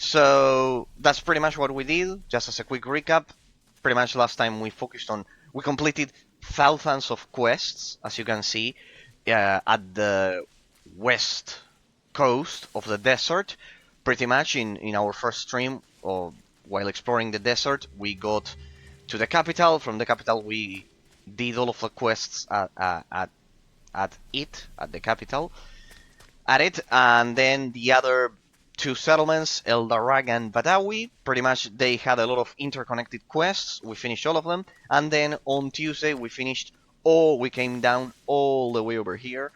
So that's pretty much what we did. Just as a quick recap, pretty much last time we completed thousands of quests, as you can see, at the west coast of the desert. Pretty much in our first stream, or while exploring the desert, we got to the capital. From the capital, we did all of the quests at the capital, and then the other two settlements, El Darag and Badawi, pretty much they had a lot of interconnected quests. We finished all of them, and then on Tuesday we came down all the way over here,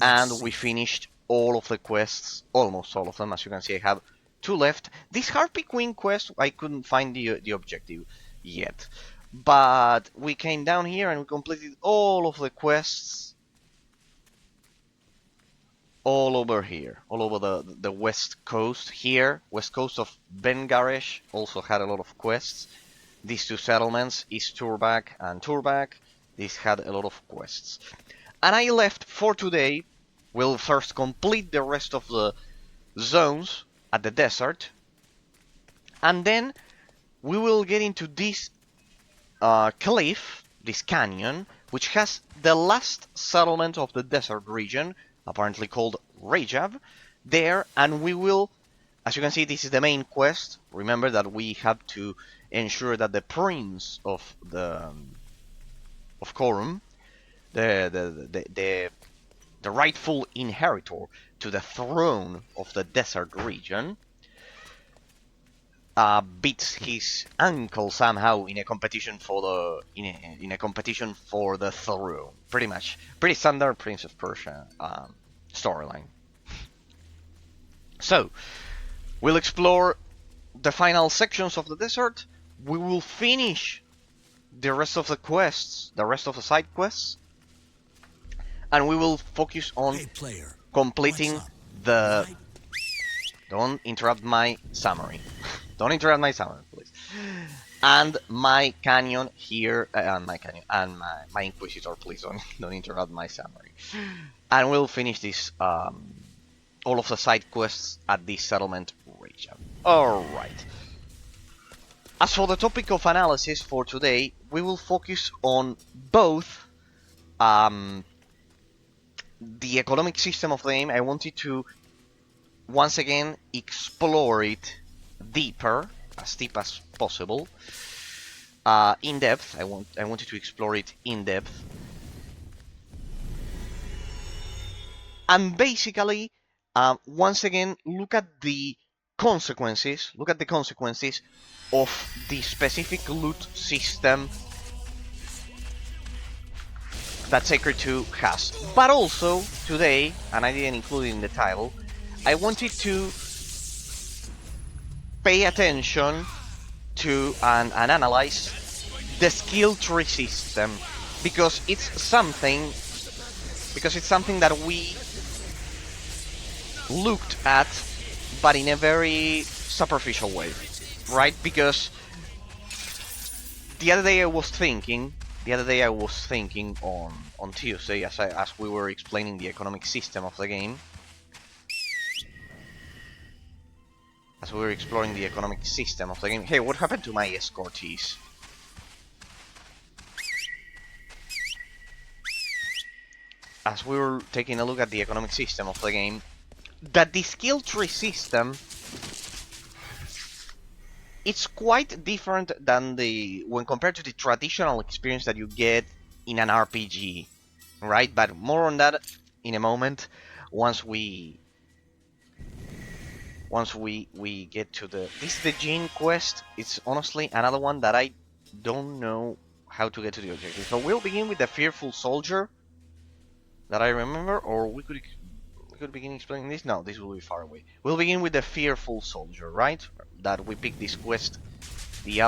and we finished all of the quests, almost all of them. As you can see, I have 2 left. This Harpy Queen quest, I couldn't find the objective yet, but we came down here and we completed all of the quests all over here, all over the west coast here. West coast of Bengaresh also had a lot of quests. These 2 settlements, East Turbak and Turbak, these had a lot of quests. And I left for today. We'll first complete the rest of the zones at the desert, and then we will get into this cliff, this canyon, which has the last settlement of the desert region, apparently called Rajab, there, and we will, as you can see, this is the main quest. Remember that we have to ensure that the prince of Korum, the rightful inheritor to the throne of the desert region, beats his uncle somehow in a competition for the throne. Pretty much, pretty standard Prince of Persia storyline. So we'll explore the final sections of the desert. We will finish the rest of the quests, the rest of the side quests, and we will focus on completing the. Don't interrupt my summary. Don't interrupt my summary, please. And my canyon here, my Inquisitor, please don't interrupt my summary. And we'll finish this, all of the side quests at this settlement region. Alright. As for the topic of analysis for today, we will focus on both the economic system of the game. I wanted to once again explore it deeper, as deep as possible, in depth. I wanted to explore it in depth, and basically, once again, look at the consequences. Look at the consequences of the specific loot system that Sacred 2 has. But also today, and I didn't include it in the title, I wanted to pay attention to and analyze the skill tree system, because it's something that we looked at, but in a very superficial way, right? Because the other day I was thinking on Tuesday, as we were explaining the economic system of the game, as we were exploring the economic system of the game. Hey, what happened to my escortees? As we were taking a look at the economic system of the game, that the skill tree system, it's quite different than when compared to the traditional experience that you get in an RPG, right? But more on that in a moment, once we get to the Gene quest. It's honestly another one that I don't know how to get to the objective. So we'll begin with the Fearful Soldier that I remember, or we could begin explaining this. No, this will be far away. We'll begin with the Fearful Soldier, right? That we picked this quest we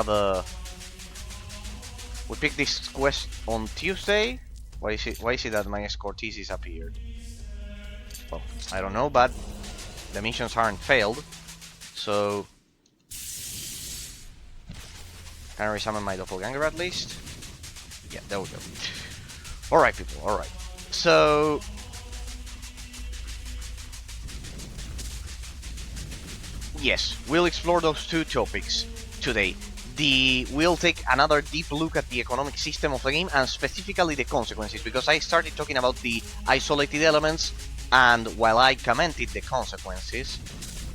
picked this quest on Tuesday. Why is it that my escortees disappeared? Well, I don't know, but the missions aren't failed, so can I resummon my doppelganger at least? Yeah, there we go. Alright, people, alright. So yes, we'll explore those two topics today. We'll take another deep look at the economic system of the game and specifically the consequences, because I started talking about the isolated elements, and while I commented the consequences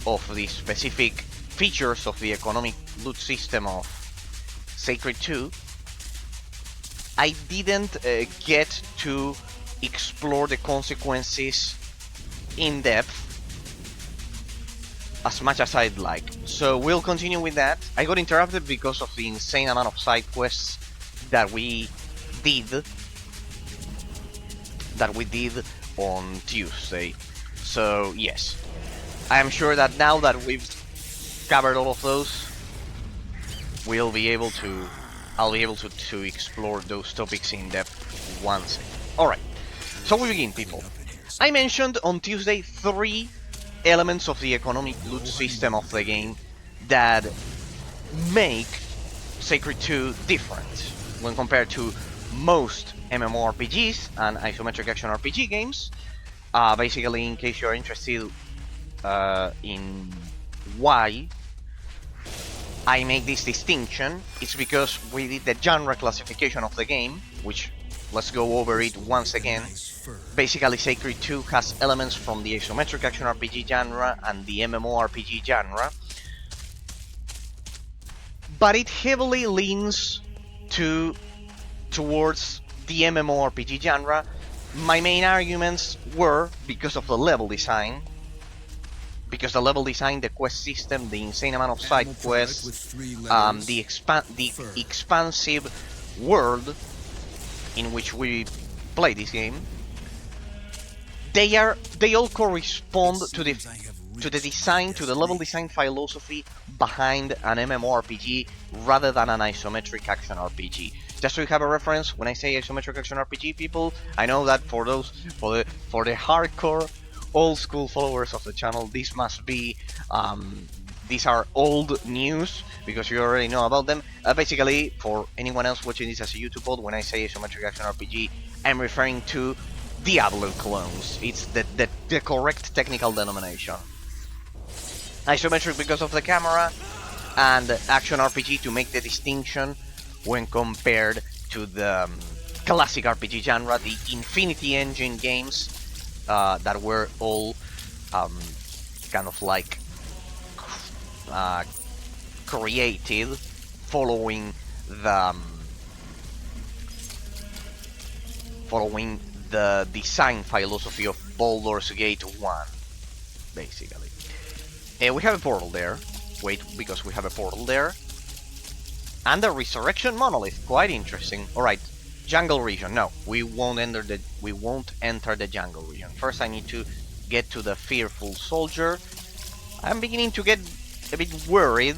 of the specific features of the economic loot system of Sacred 2, I didn't get to explore the consequences in depth as much as I'd like. So we'll continue with that. I got interrupted because of the insane amount of side quests that we did on Tuesday. So yes, I am sure that now that we've covered all of those, I'll be able to explore those topics in depth once again. Alright, so we begin, people. I mentioned on Tuesday 3 elements of the economic loot system of the game that make Sacred 2 different when compared to most MMORPGs and isometric action RPG games. Basically, in case you're interested in why I make this distinction, it's because we did the genre classification of the game, which, let's go over it once again. Basically, Sacred 2 has elements from the isometric action RPG genre and the MMORPG genre, but it heavily leans towards the MMORPG genre. My main arguments were because of the level design. Because the level design, the quest system, the insane amount of side quests, the expansive world in which we play this game, they all correspond to the level design philosophy behind an MMORPG rather than an isometric action RPG. Just so you have a reference, when I say isometric action RPG, people, I know that for the hardcore old school followers of the channel, this must be these are old news because you already know about them. Basically, for anyone else watching this as a YouTube pod, when I say isometric action RPG, I'm referring to Diablo clones. It's the correct technical denomination. Isometric because of the camera, and action RPG to make the distinction when compared to the classic RPG genre, the Infinity Engine games that were all kind of like created following the design philosophy of Baldur's Gate 1, basically. We have a portal there. Wait, because we have a portal there. And a resurrection monolith, quite interesting. Alright, jungle region. No, we won't enter the jungle region. First I need to get to the fearful soldier. I'm beginning to get a bit worried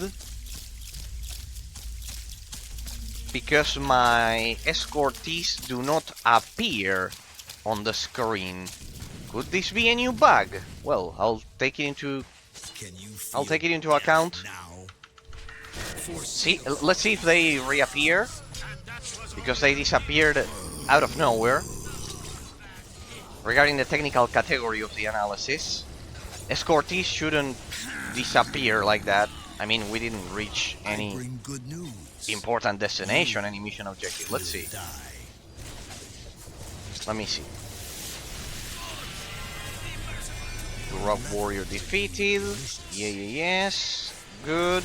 because my escortees do not appear on the screen. Could this be a new bug? Well, I'll take it into account. See, let's see if they reappear, because they disappeared out of nowhere. Regarding the technical category of the analysis, escortees shouldn't disappear like that. I mean, we didn't reach any important destination, any mission objective. Let's see. Let me see. Rock warrior defeated. Yes. Good.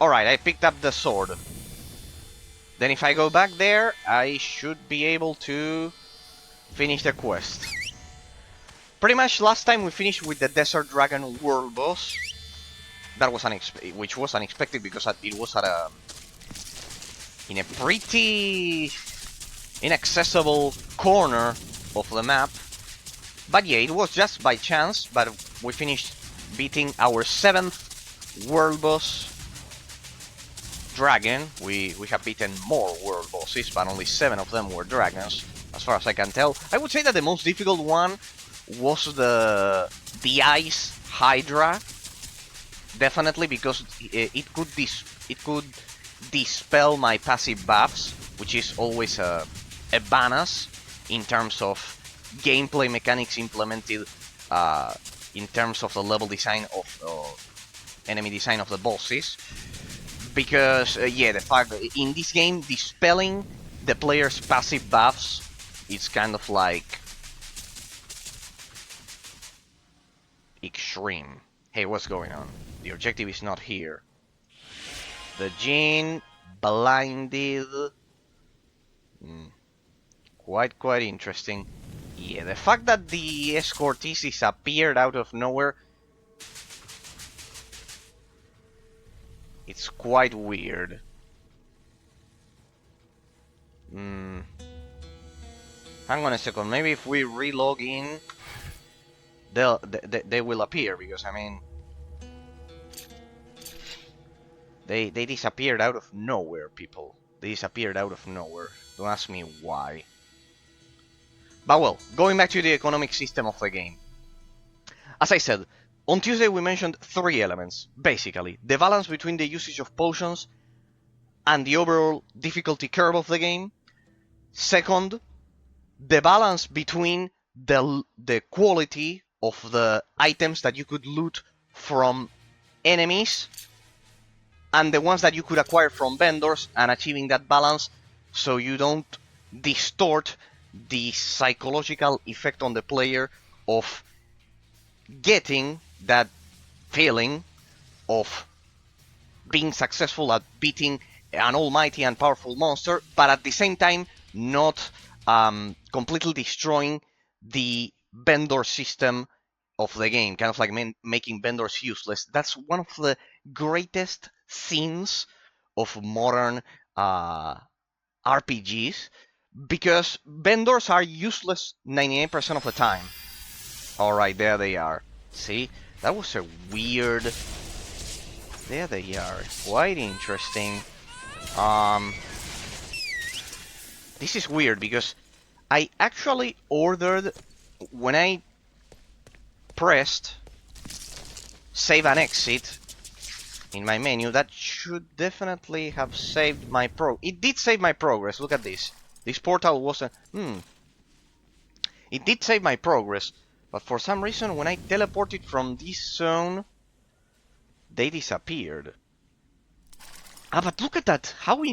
Alright, I picked up the sword. Then if I go back there, I should be able to finish the quest. Pretty much last time we finished with the Desert Dragon world boss. That was which was unexpected because it was in a pretty inaccessible corner of the map. But yeah, it was just by chance, but we finished beating our 7th world boss dragon. We have beaten more world bosses, but only 7 of them were dragons, as far as I can tell. I would say that the most difficult one was the Ice Hydra. Definitely, because it could dispel my passive buffs, which is always a bonus in terms of gameplay mechanics implemented in terms of the level design of enemy design of the bosses. Because, yeah, the fact that in this game, dispelling the player's passive buffs, it's kind of like extreme. Hey, what's going on? The objective is not here. The Jinn blinded. Quite interesting. Yeah, the fact that the escortees disappeared out of nowhere, it's quite weird. Hang on a second, maybe if we relog in, they will appear, because I mean, they disappeared out of nowhere, people. They disappeared out of nowhere. Don't ask me why. But well, going back to the economic system of the game. As I said, on Tuesday we mentioned 3 elements, basically. The balance between the usage of potions and the overall difficulty curve of the game. Second, the balance between the quality of the items that you could loot from enemies and the ones that you could acquire from vendors, and achieving that balance so you don't distort the psychological effect on the player of getting that feeling of being successful at beating an almighty and powerful monster, but at the same time not completely destroying the vendor system of the game, kind of like making vendors useless. That's one of the greatest sins of modern RPGs, because vendors are useless 99% of the time. Alright, there they are. See? That was a weird... There they are. Quite interesting. This is weird because I actually ordered... When I pressed save and exit in my menu, that should definitely have saved my It did save my progress. Look at this. This portal wasn't... It did save my progress, but for some reason when I teleported from this zone, they disappeared. Ah, but look at that! How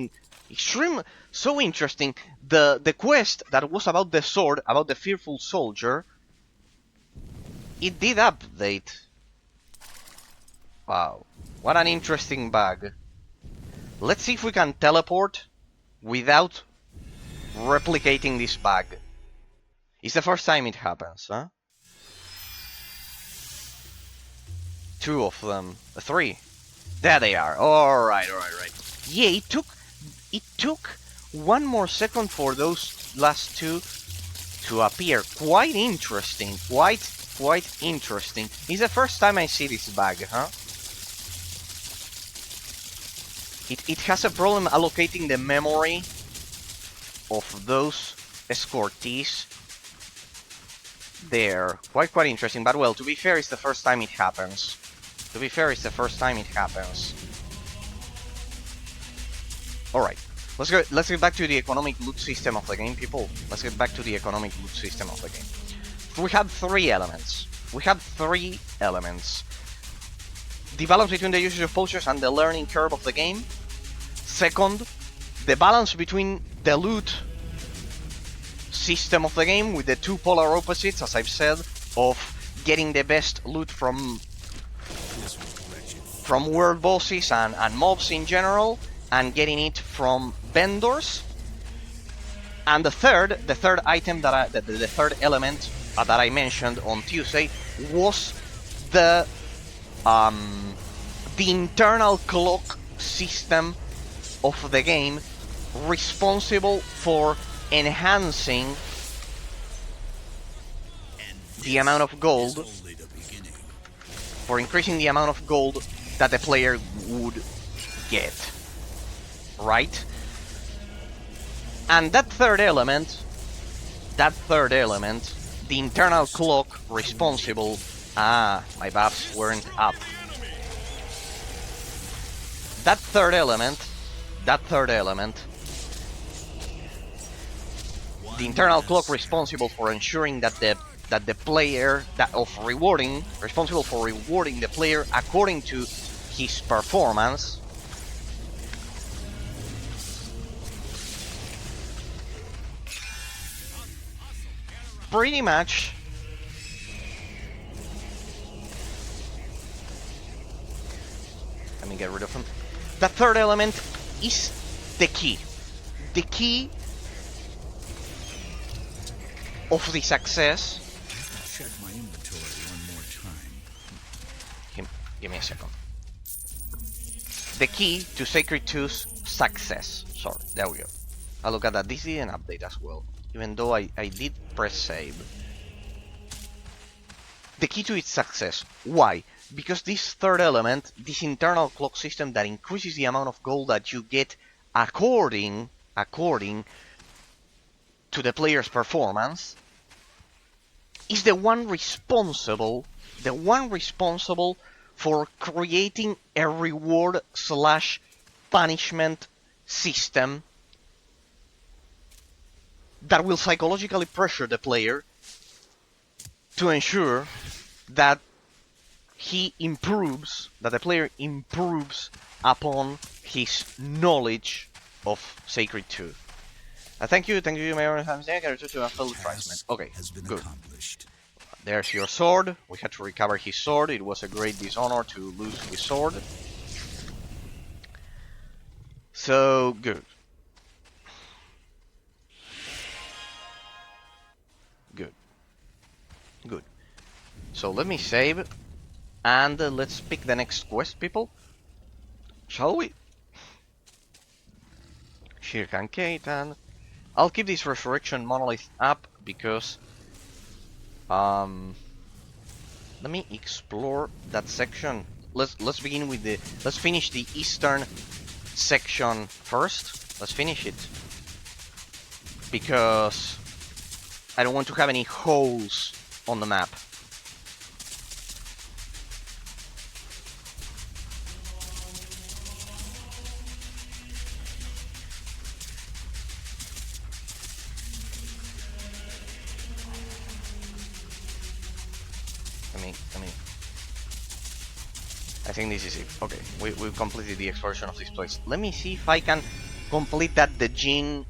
extreme, so interesting. The quest that was about the sword, about the fearful soldier, it did update. Wow, what an interesting bug. Let's see if we can teleport without replicating this bug. It's the first time it happens, huh? 2 of them. 3. There they are. Alright. Yeah, it took 1 more second for those last 2 to appear. Quite interesting. Quite interesting. It's the first time I see this bug, huh? It has a problem allocating the memory of those escortees there. Quite interesting, but well, to be fair, it's the first time it happens. Alright, let's get back to the economic loot system of the game, people. Let's get back to the economic loot system of the game. We have 3 elements. The balance between the usage of potions and the learning curve of the game. Second, the balance between the loot system of the game with the 2 polar opposites, as I've said, of getting the best loot from world bosses and mobs in general, and getting it from vendors. And the third item that the third element that I mentioned on Tuesday was the internal clock system of the game, responsible for enhancing the amount of gold, for increasing the amount of gold that the player would get, right? And that third element, the internal clock responsible... Ah, my buffs weren't up. That third element, the internal clock responsible for ensuring that the that the player responsible for rewarding the player according to his performance. Pretty much let me get rid of him. The third element is the key. The key of the success. Check my inventory one more time. Give me a second. The key to Sacred 2's success. Sorry, there we go. I look at that. This didn't update as well, even though I did press save. The key to its success. Why? Because this third element, this internal clock system that increases the amount of gold that you get according to the player's performance, is the one responsible for creating a reward/punishment system that will psychologically pressure the player to ensure that the player improves upon his knowledge of Sacred 2. Thank you, my honor. Okay, good. There's your sword. We had to recover his sword. It was a great dishonor to lose his sword. So, good. Good. So let me save. And let's pick the next quest, people. Shall we? Shirkan Kaitan. I'll keep this Resurrection Monolith up because let me explore that section. Let's begin with let's finish the eastern section first. Let's finish it because I don't want to have any holes on the map. I think this is it. Okay, we've completed the exploration of this place. Let me see if I can complete that Djinn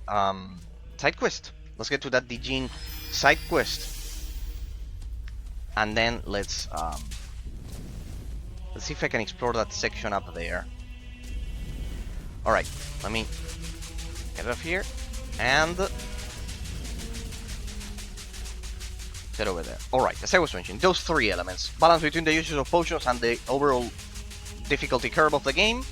side quest. Let's get to that Djinn side quest, and then let's see if I can explore that section up there. All right, let me get up here and set over there. All right, as I was mentioning, those three elements: balance between the usage of potions and the overall difficulty curve of the game,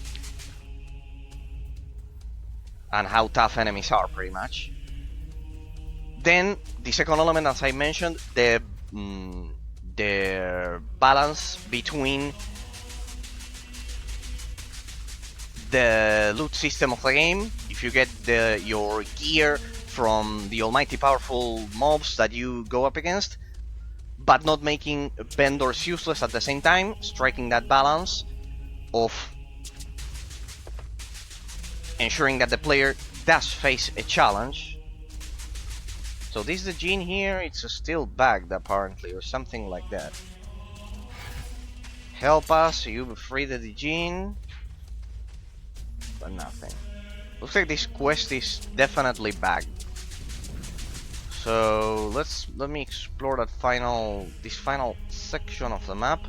and how tough enemies are, pretty much. Then the second element, as I mentioned, the balance between the loot system of the game. If you get your gear from the almighty powerful mobs that you go up against, but not making vendors useless at the same time, striking that balance of ensuring that the player does face a challenge. So this Djinn here, it's still bagged apparently, or something like that. Help us, you free the Djinn, but nothing. Looks like this quest is definitely bagged. So let me explore this final section of the map.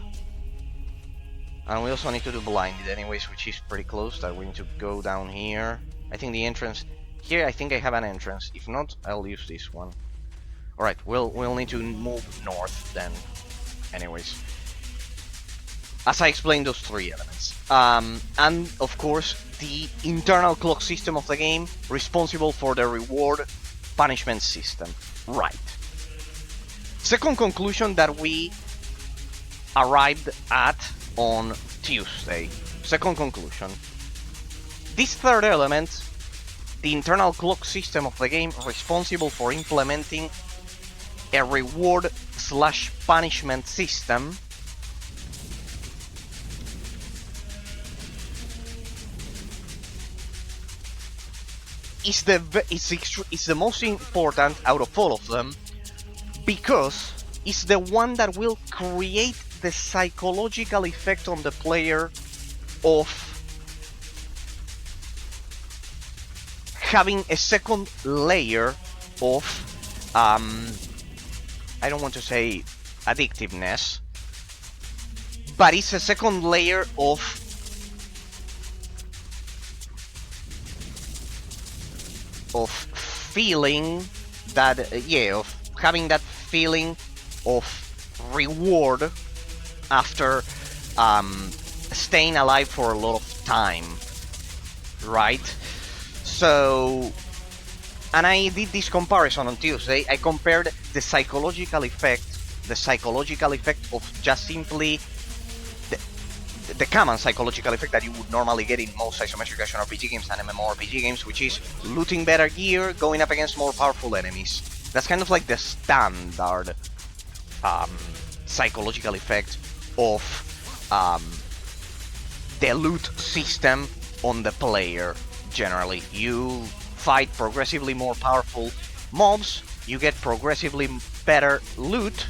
And we also need to do blinded anyways, which is pretty close. That we need to go down here. I think the entrance here, I think I have an entrance. If not, I'll use this one. Alright, we'll need to move north then. Anyways, as I explained, those three elements. And of course, the internal clock system of the game, responsible for the reward punishment system. Right. Second conclusion that we arrived at on Tuesday. Second conclusion. This third element, the internal clock system of the game, responsible for implementing a reward/punishment system, is the most important out of all of them, because is the one that will create the psychological effect on the player of having a second layer of, I don't want to say addictiveness, but it's a second layer of feeling that, of having that feeling of reward after staying alive for a lot of time, right? So, and I did this comparison on Tuesday. I compared the psychological effect of just simply the common psychological effect that you would normally get in most isometric action RPG games and MMORPG games, which is looting better gear, going up against more powerful enemies. That's kind of like the standard psychological effect of the loot system on the player. Generally, you fight progressively more powerful mobs, you get progressively better loot,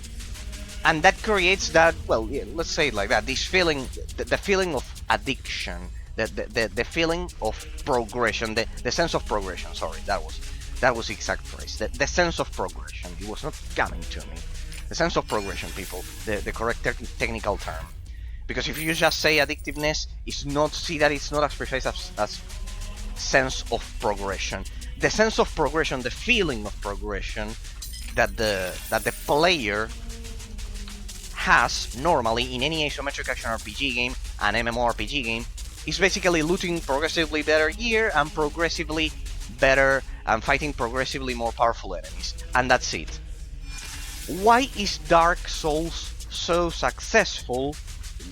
and that creates that, well, yeah, let's say it like that, this feeling, the feeling of addiction, the feeling of progression, the sense of progression. Sorry, that was the exact phrase. The sense of progression. It was not coming to me. The sense of progression, people. The correct technical term. Because if you just say addictiveness, it's not as precise as sense of progression. The sense of progression, the feeling of progression that the player has normally in any isometric action RPG game and MMORPG game is basically looting progressively better gear and progressively better and fighting progressively more powerful enemies, and that's it. Why is Dark Souls so successful?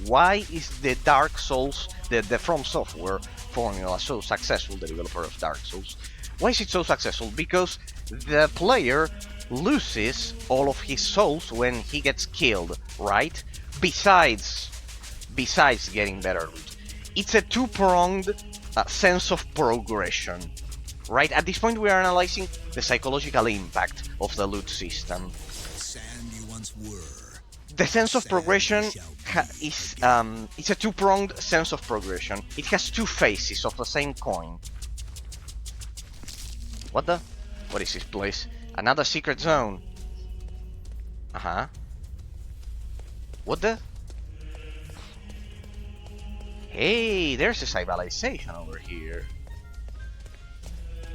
Why is the Dark Souls, the From Software formula, so successful, the developer of Dark Souls? Why is it so successful? Because the player loses all of his souls when he gets killed, right? Besides getting better loot. It's a two-pronged sense of progression, right? At this point we are analyzing the psychological impact of the loot system. The sense of progression is it's a two-pronged sense of progression. It has two faces of the same coin. What is this place? Another secret zone. Uh-huh. What the? Hey, there's a civilization over here.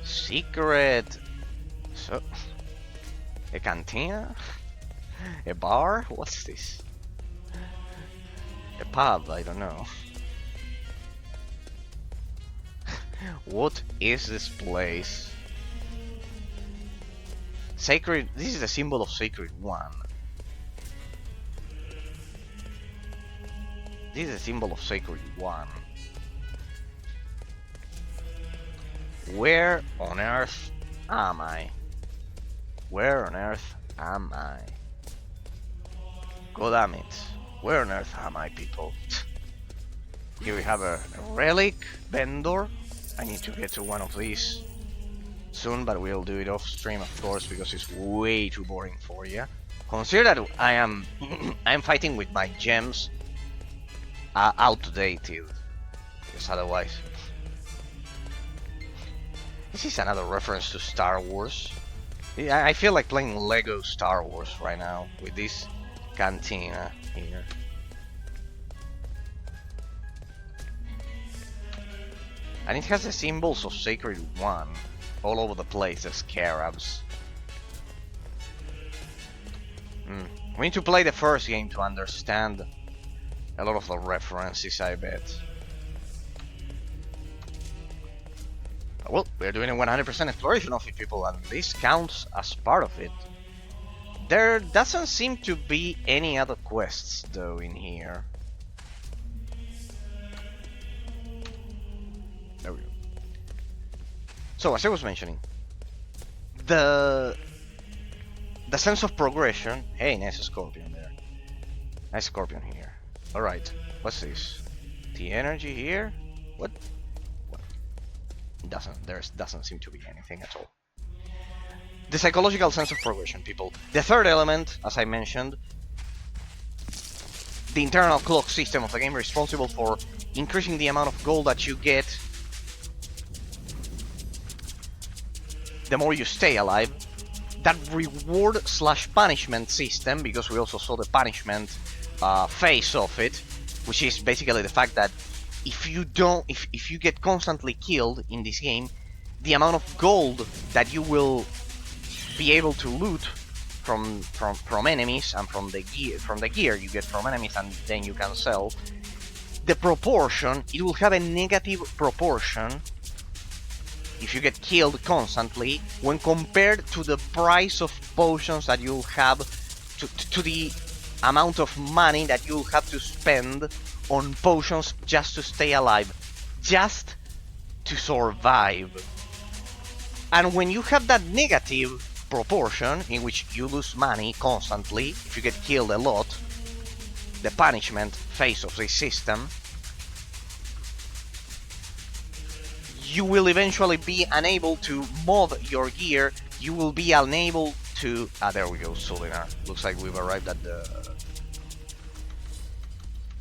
Secret. So, a cantina? A bar? What's this? A pub? I don't know. What is this place? Sacred. This is the symbol of Sacred One. This is a symbol of Sacred One. Where on earth am I? Where on earth am I? God damn it. Where on earth am I, people? Here we have a relic vendor. I need to get to one of these soon, but we'll do it off stream, of course, because it's way too boring for you. Consider that I am fighting with my gems outdated, because otherwise this is another reference to Star Wars. I feel like playing Lego Star Wars right now with this cantina here. And it has the symbols of Sacred One all over the place, the scarabs. We need to play the first game to understand a lot of the references, I bet. Well, we're doing a 100% exploration of it, people, and this counts as part of it. There doesn't seem to be any other quests, though, in here. There we go. So, as I was mentioning, the sense of progression. Hey, nice scorpion there. Nice scorpion here. Alright, what's this? The energy here? What? There doesn't seem to be anything at all. The psychological sense of progression, people. The third element, as I mentioned, the internal clock system of the game, responsible for increasing the amount of gold that you get the more you stay alive. That reward slash punishment system, because we also saw the punishment phase of it, which is basically the fact that if you get constantly killed in this game, the amount of gold that you will be able to loot from enemies and from the gear you get from enemies and then you can sell, the proportion, it will have a negative proportion if you get killed constantly when compared to the price of potions that you'll have, to the amount of money that you'll have to spend on potions just to stay alive, just to survive. And when you have that negative proportion in which you lose money constantly if you get killed a lot, the punishment phase of this system, you will eventually be unable to mod your gear. You will be unable to... there we go, Solinar. Looks like we've arrived at the...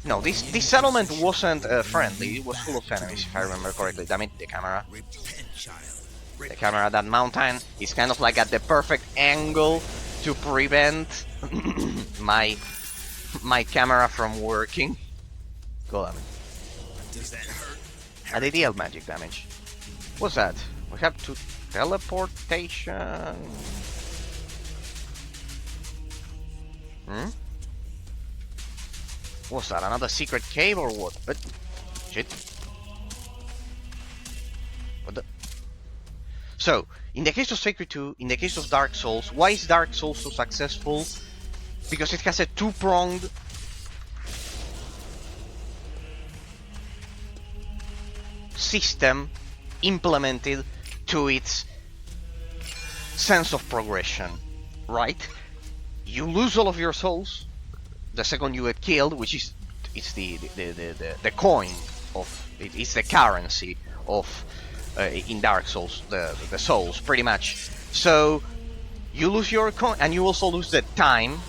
No, this settlement wasn't friendly. It was full of enemies, if I remember correctly. Damn it, the camera. The camera, that mountain is kind of like at the perfect angle to prevent my camera from working. Go on. Does that hurt? I did deal magic damage. What's that? We have to teleportation. What's that? Another secret cave or what? But shit. What the? So, in the case of Sacred 2, in the case of Dark Souls, why is Dark Souls so successful? Because it has a two-pronged system implemented to its sense of progression, right? You lose all of your souls the second you get killed, which is it's the coin of it's the currency of in Dark Souls, the souls, pretty much. So you lose your coin, and you also lose the time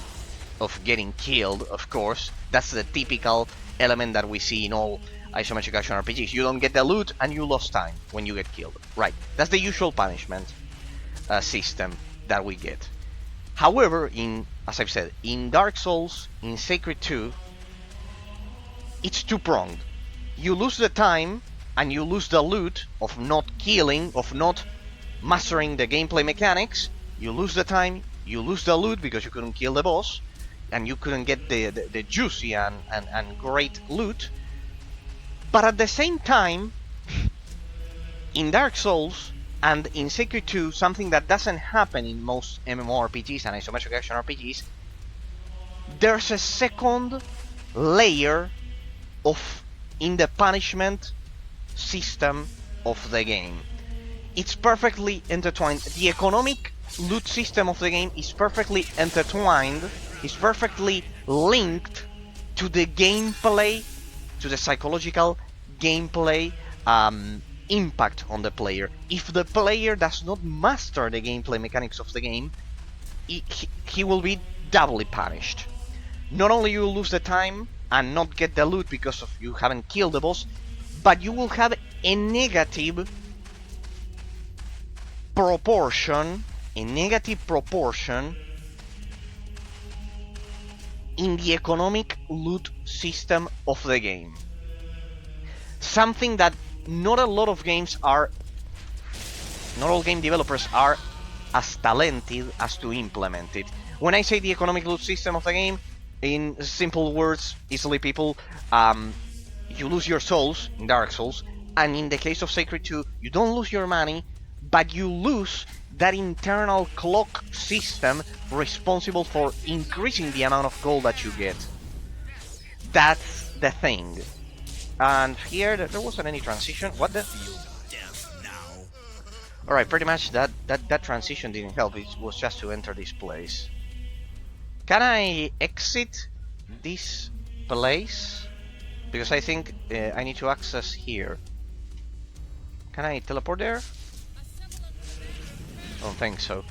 of getting killed. Of course, that's the typical element that we see in all isometric action RPGs. You don't get the loot and you lost time when you get killed. Right, that's the usual punishment system that we get. However, as I've said, in Dark Souls, in Sacred 2, it's two-pronged. You lose the time and you lose the loot of not killing, of not mastering the gameplay mechanics. You lose the time, you lose the loot because you couldn't kill the boss, and you couldn't get the juicy and great loot. But at the same time, in Dark Souls and in Sacred 2, something that doesn't happen in most MMORPGs and isometric action RPGs, there's a second layer in the punishment system of the game. It's perfectly intertwined. The economic loot system of the game is perfectly intertwined, is perfectly linked to the gameplay, to the psychological gameplay impact on the player. If the player does not master the gameplay mechanics of the game, he will be doubly punished. Not only you will lose the time and not get the loot because of you haven't killed the boss, but you will have a negative proportion, in the economic loot system of the game. Something that not all game developers are as talented as to implement it. When I say the economic loot system of the game, in simple words, easily people, you lose your souls in Dark Souls, and in the case of Sacred 2, you don't lose your money, but you lose that internal clock system responsible for increasing the amount of gold that you get. That's the thing. And here, there wasn't any transition. What the? Alright, pretty much that transition didn't help. It was just to enter this place. Can I exit this place? Because I think I need to access here. Can I teleport there? I don't think so.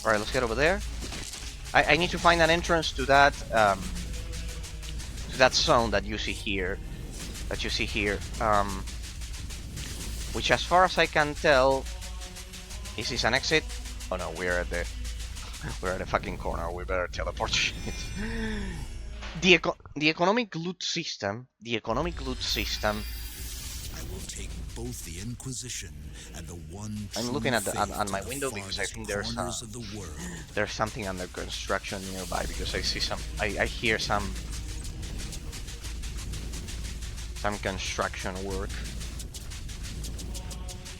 Alright, let's get over there. I need to find an entrance to that zone that you see here. Which, as far as I can tell, is this an exit? Oh no, we're at the fucking corner. We better teleport. The economic loot system. I will take both the Inquisition and the one. I'm looking at my window because I think there's something under construction nearby, because I see I hear some construction work,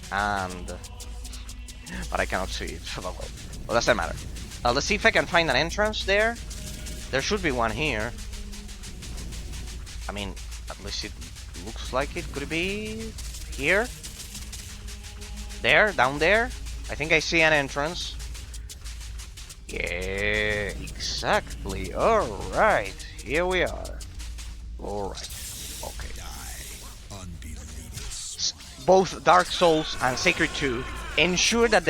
but I cannot see it. Well, doesn't matter. Let's see if I can find an entrance there. There should be one here. I mean, at least it looks like it. Could it be here? There? Down there? I think I see an entrance. Yeah, exactly. Alright, here we are. Alright, okay. Both Dark Souls and Sacred 2 ensure that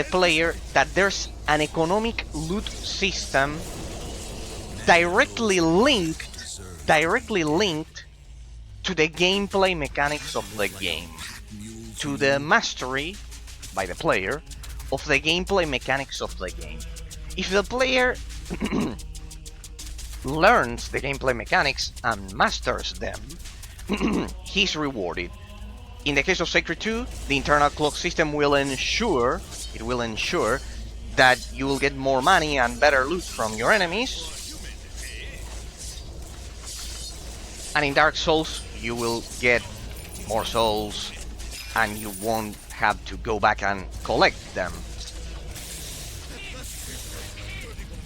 there's an economic loot system directly linked to the gameplay mechanics of the game, to the mastery by the player of the gameplay mechanics of the game. If the player learns the gameplay mechanics and masters them, he's rewarded. In the case of Sacred 2, the internal clock system will ensure that you will get more money and better loot from your enemies. And in Dark Souls, you will get more souls, and you won't have to go back and collect them.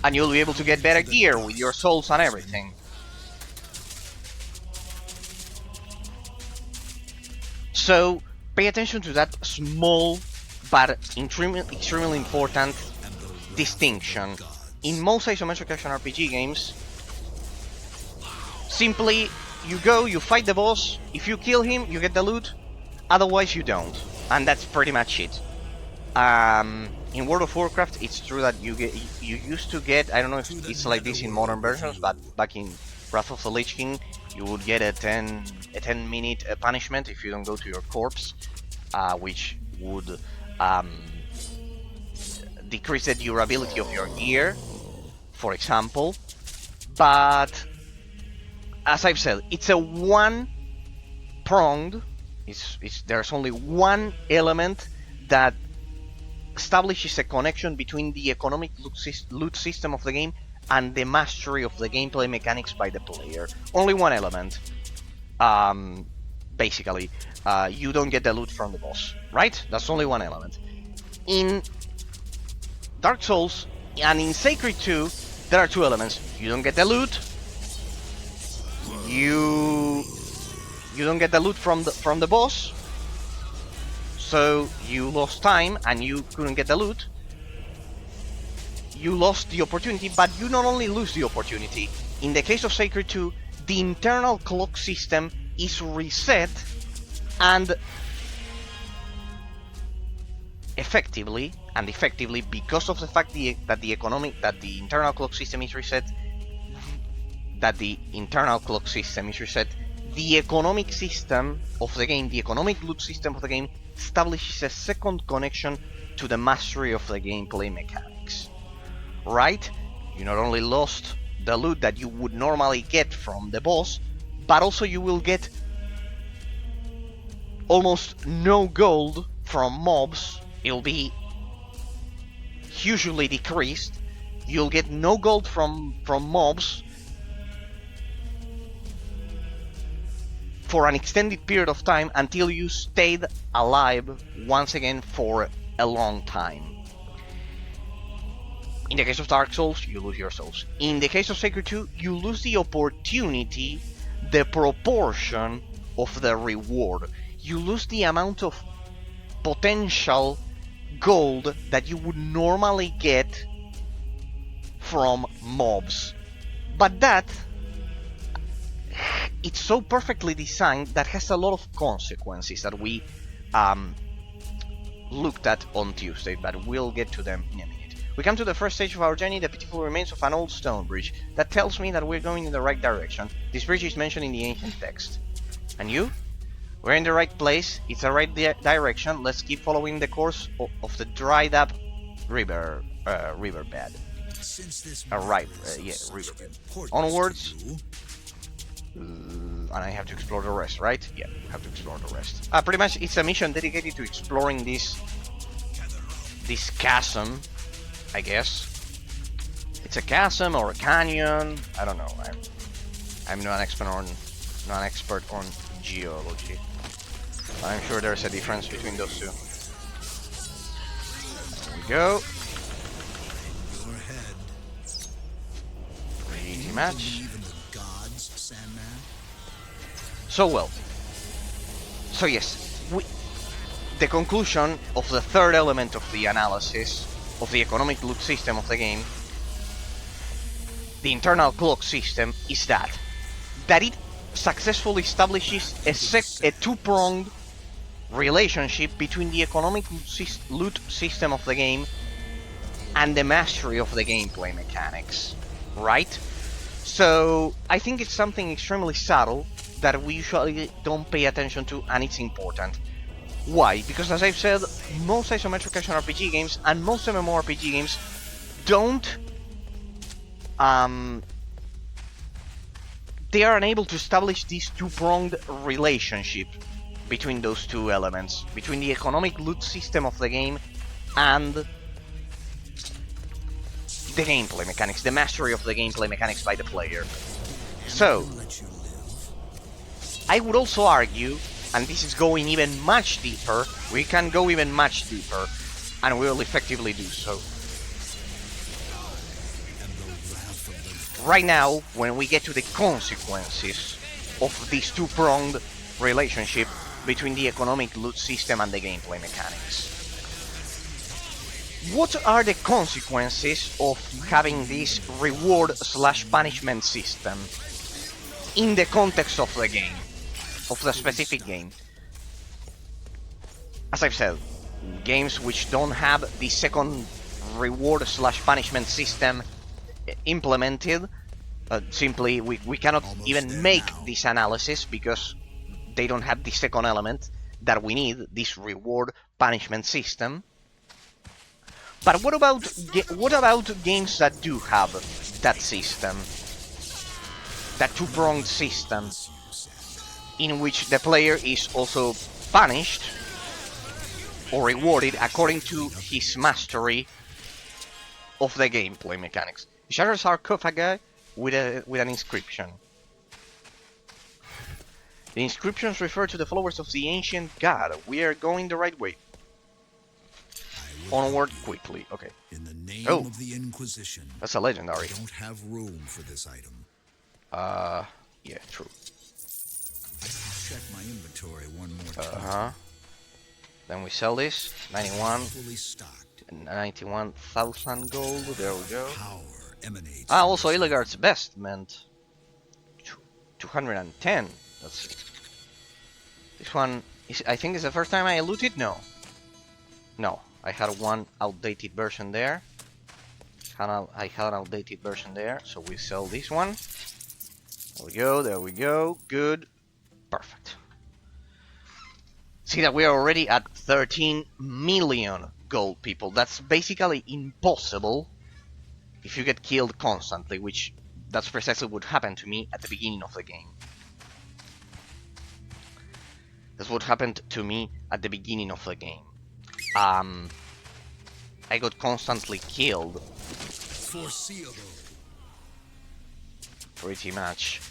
And you'll be able to get better gear with your souls and everything. So, pay attention to that small but extremely important distinction. In most isometric action RPG games, simply you go, you fight the boss, if you kill him, you get the loot, otherwise you don't. And that's pretty much it. In World of Warcraft, it's true that you used to get, I don't know if it's like this in modern versions, but back in Wrath of the Lich King, you would get a 10-minute punishment if you don't go to your corpse, which would decrease the durability of your gear, for example. But as I've said, it's a one-pronged. There's only one element that establishes a connection between the economic loot system of the game and the mastery of the gameplay mechanics by the player. Only one element. Basically, you don't get the loot from the boss, right? That's only one element. In Dark Souls and in Sacred 2, there are two elements. You don't get the loot. You don't get the loot from the boss. So you lost time and you couldn't get the loot. You lost the opportunity, but you not only lose the opportunity. In the case of Sacred 2, the internal clock system is reset, and effectively, because of the fact that the internal clock system is reset, the economic system of the game, the economic loot system of the game, establishes a second connection to the mastery of the gameplay mechanics. Right? You not only lost the loot that you would normally get from the boss, but also you will get almost no gold from mobs. It'll be hugely decreased. You'll get no gold from mobs for an extended period of time until you stayed alive once again for a long time. In the case of Dark Souls, you lose your souls. In the case of Sacred 2, you lose the opportunity, the proportion of the reward. You lose the amount of potential gold that you would normally get from mobs. But that, it's so perfectly designed that has a lot of consequences that we looked at on Tuesday, but we'll get to them in a minute. We come to the first stage of our journey, the pitiful remains of an old stone bridge. That tells me that we're going in the right direction. This bridge is mentioned in the ancient text. And you? We're in the right place, it's the right direction. Let's keep following the course of the dried up riverbed. Since this Riverbed. Onwards. And I have to explore the rest, right? Yeah, we have to explore the rest. Pretty much it's a mission dedicated to exploring this chasm, I guess. It's a chasm or a canyon. I don't know. I'm not an expert on geology. I'm sure there's a difference between those two. There we go. Easy match. So yes, the conclusion of the third element of the analysis of the economic loot system of the game, the internal clock system, is that it successfully establishes a two-pronged relationship between the economic loot system of the game and the mastery of the gameplay mechanics, right? So I think it's something extremely subtle that we usually don't pay attention to, and it's important. Why? Because as I've said, most isometric action RPG games and most MMORPG games don't they are unable to establish this two-pronged relationship between those two elements, between the economic loot system of the game and the gameplay mechanics, the mastery of the gameplay mechanics by the player. So, I would also argue, and this is going even much deeper, we can go even much deeper, and we will effectively do so. Right now, when we get to the consequences of this two-pronged relationship between the economic loot system and the gameplay mechanics. What are the consequences of having this reward/punishment system in the context of the game, of the specific game? As I've said, games which don't have the second reward/punishment system implemented, simply we cannot even make this analysis because they don't have the second element that we need, this reward punishment system. But what about games that do have that system, that two-pronged system, in which the player is also punished or rewarded according to his mastery of the gameplay mechanics? Shattered sarcophagi with an inscription. The inscriptions refer to the followers of the ancient god. We are going the right way. Onward quickly. Okay. In the name of the Inquisition. That's a legendary. I don't have room for this item. Yeah, true. I should check my inventory one more time. Then we sell this. 91. Fully stocked. 91,000 gold. There we go. Power emanates. Also Illigard's best meant 210. That's it. This one is, I think, is the first time I looted. No, I had one outdated version there. I had an outdated version there, so we sell this one. There we go. Good, perfect. See that we are already at 13 million gold, people. That's basically impossible if you get killed constantly, which that's precisely what happened to me at the beginning of the game. That's what happened to me at the beginning of the game. I got constantly killed. Foreseeable. Pretty much.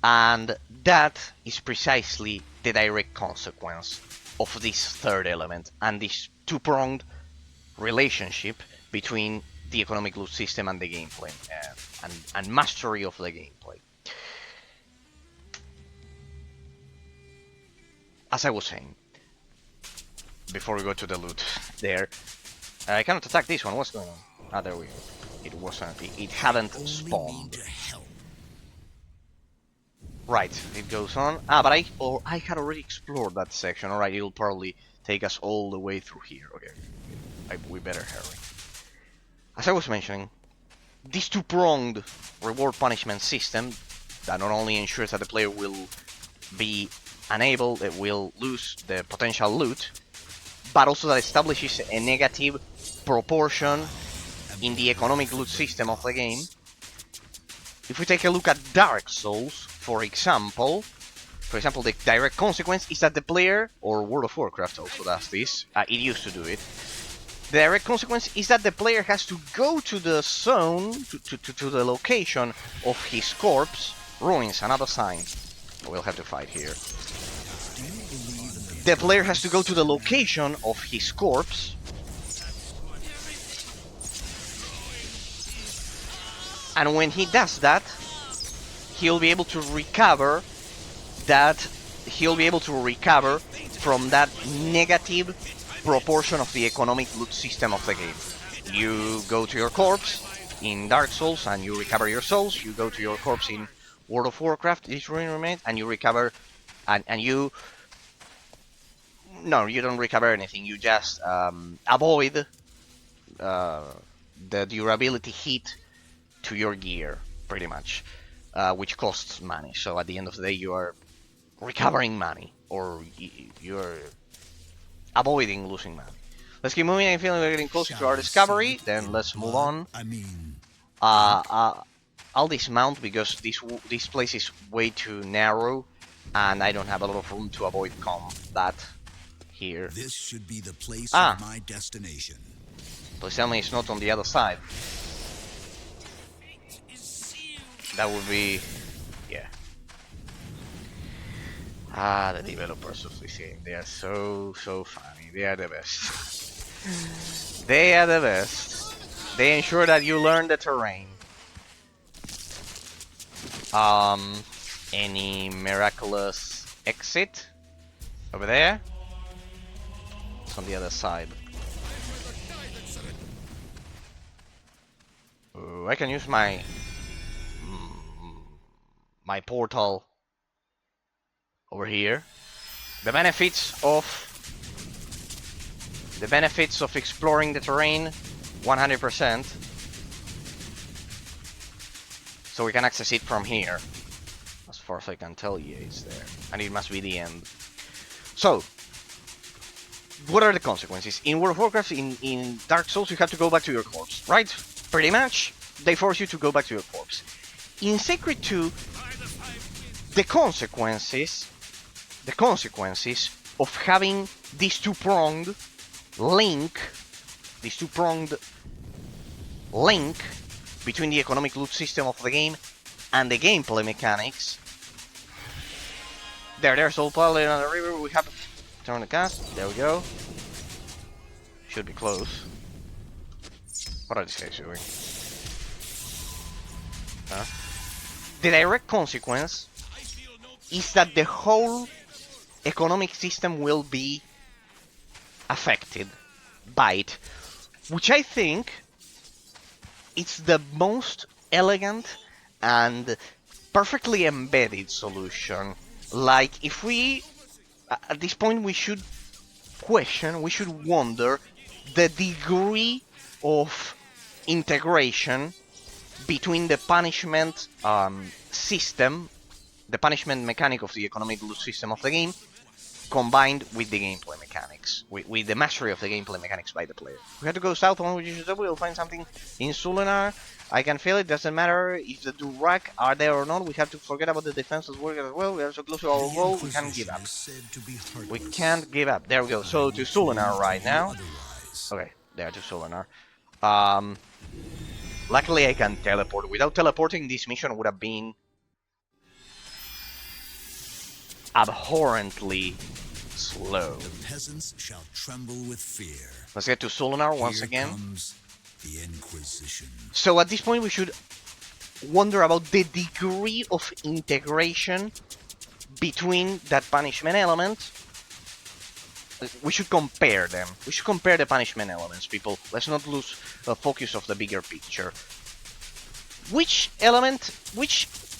And that is precisely the direct consequence of this third element and this two-pronged relationship between the economic loot system and the gameplay and mastery of the gameplay. As I was saying, before we go to the loot there, I cannot attack this one. What's going on? There we go. It wasn't. It hadn't spawned. Right, it goes on. But I had already explored that section. Alright, it'll probably take us all the way through here. Okay, we better hurry. As I was mentioning, this two-pronged reward punishment system that not only ensures that the player will be unable, it will lose the potential loot, but also that establishes a negative proportion in the economic loot system of the game. If we take a look at Dark Souls, for example, the direct consequence is that the player, or World of Warcraft also does this, it used to do it, the direct consequence is that the player has to go to the zone, to the location of his corpse. Ruins, another sign. We'll have to fight here. The player has to go to the location of his corpse. And when he does that, he'll be able to recover from that negative proportion of the economic loot system of the game. You go to your corpse in Dark Souls and you recover your souls. You go to your corpse in World of Warcraft, this ruin remains, and you recover, and you... No, you don't recover anything. You just avoid the durability hit to your gear, pretty much, which costs money. So at the end of the day, you are recovering money, or you're avoiding losing money. Let's keep moving. I feel we're getting closer to our discovery. Then let's move on. I'll dismount because this place is way too narrow, and I don't have a lot of room to avoid combat here. This should be the place of my destination. Please tell me it's not on the other side. That would be... yeah. The developers of this game, they are so funny. They are the best. They are the best. They ensure that you learn the terrain. Any miraculous exit? Over there? It's on the other side. Ooh, I can use my portal over here. The benefits of exploring the terrain, 100%. So we can access it from here. As far as I can tell, yeah, it's there. And it must be the end. So, what are the consequences? In World of Warcraft, in Dark Souls, you have to go back to your corpse, right? Pretty much, they force you to go back to your corpse. In Sacred 2, the consequences of having this two-pronged link between the economic loot system of the game and the gameplay mechanics. There's all pilot on the river. We have to turn the cast. There we go. Should be close. What are these guys doing? Huh? The direct consequence is that the whole economic system will be affected by it, which I think it's the most elegant and perfectly embedded solution. Like, if we, at this point, we should wonder the degree of integration between the punishment system, the punishment mechanic of the economic loot system of the game, combined with the gameplay mechanics, with the mastery of the gameplay mechanics by the player. We have to go south on which you should do. We'll find something in Sulinar. I can feel it. Doesn't matter if the Durak are there or not. We have to forget about the defenses working as well. We are so close to our goal. We can't give up. We can't give up. There we go. So to Sulinar right now. Okay, there to Sulinar. Luckily I can teleport. Without teleporting, this mission would have been abhorrently slow. The peasants shall tremble with fear. Let's get to Sulinar once Here again. Comes the Inquisition. So at this point we should wonder about the degree of integration between that punishment element. We should compare them. We should compare the punishment elements, people. Let's not lose focus of the bigger picture. Which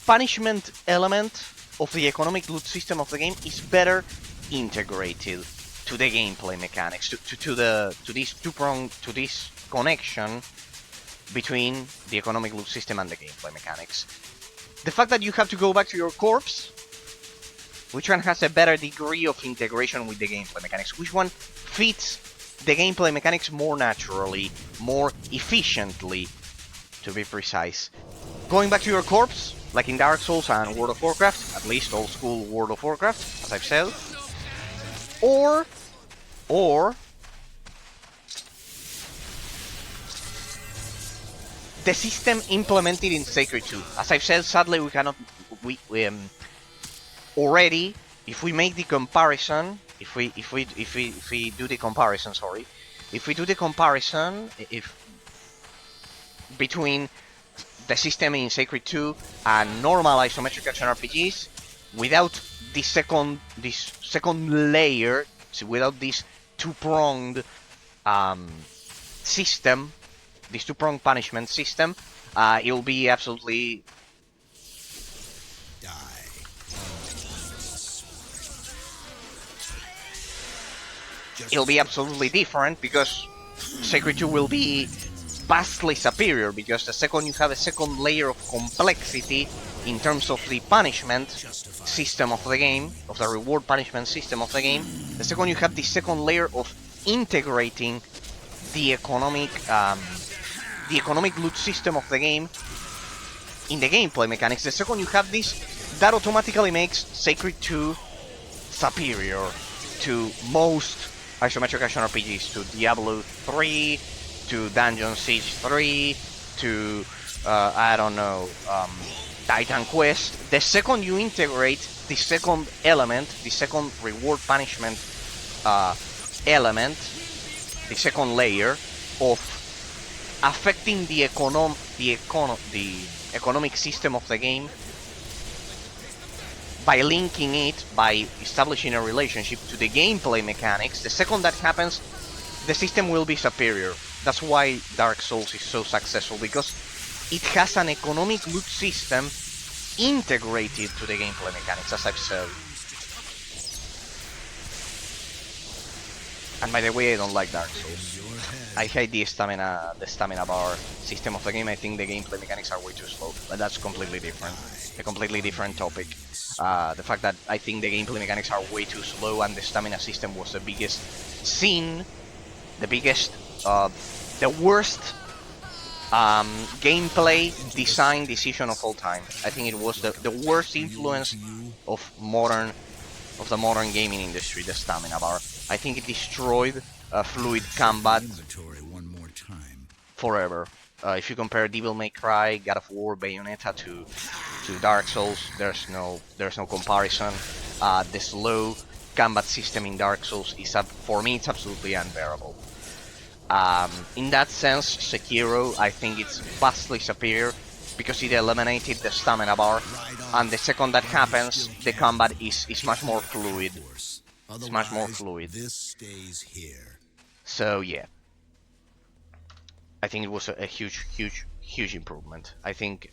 punishment element of the economic loot system of the game is better integrated to the gameplay mechanics, to this connection between the economic loot system and the gameplay mechanics. The fact that you have to go back to your corpse, which one has a better degree of integration with the gameplay mechanics? Which one fits the gameplay mechanics more naturally, more efficiently, to be precise? Going back to your corpse, like in Dark Souls and World of Warcraft, at least old school World of Warcraft, as I've said, or the system implemented in Sacred 2. As I've said, sadly we cannot, already, if we make the comparison, if we do the comparison, sorry, if we do the comparison, if between the system in Sacred 2 and normal isometric action RPGs, without this second layer, so without this two-pronged system, this two-pronged punishment system, it'll be absolutely different, because Sacred 2 will be vastly superior, because the second you have a second layer of complexity in terms of the punishment system of the game, of the reward punishment system of the game, the second you have the second layer of integrating the economic loot system of the game in the gameplay mechanics, the second you have this, that automatically makes Sacred 2 superior to most isometric action RPGs, to Diablo 3, to Dungeon Siege 3, to, I don't know, Titan Quest. The second you integrate the second element, the second reward punishment element, the second layer of affecting the economic system of the game by linking it, by establishing a relationship to the gameplay mechanics, the second that happens, the system will be superior. That's why Dark Souls is so successful, because it has an economic loot system integrated to the gameplay mechanics, as I've said. And by the way, I don't like Dark Souls. I hate the stamina bar system of the game. I think the gameplay mechanics are way too slow, but that's completely different. A completely different topic. The fact that I think the gameplay mechanics are way too slow and the stamina system was the biggest sin, the biggest, the worst gameplay design decision of all time. I think it was the worst influence of the modern gaming industry, the stamina bar. I think it destroyed fluid combat forever. If you compare Devil May Cry, God of War, Bayonetta to Dark Souls, there's no comparison. The slow combat system in Dark Souls is, for me, it's absolutely unbearable. In that sense, Sekiro, I think it's vastly superior because it eliminated the stamina bar, and the second that happens, the combat is much more fluid. It's much more fluid. So yeah, I think it was a huge improvement. I think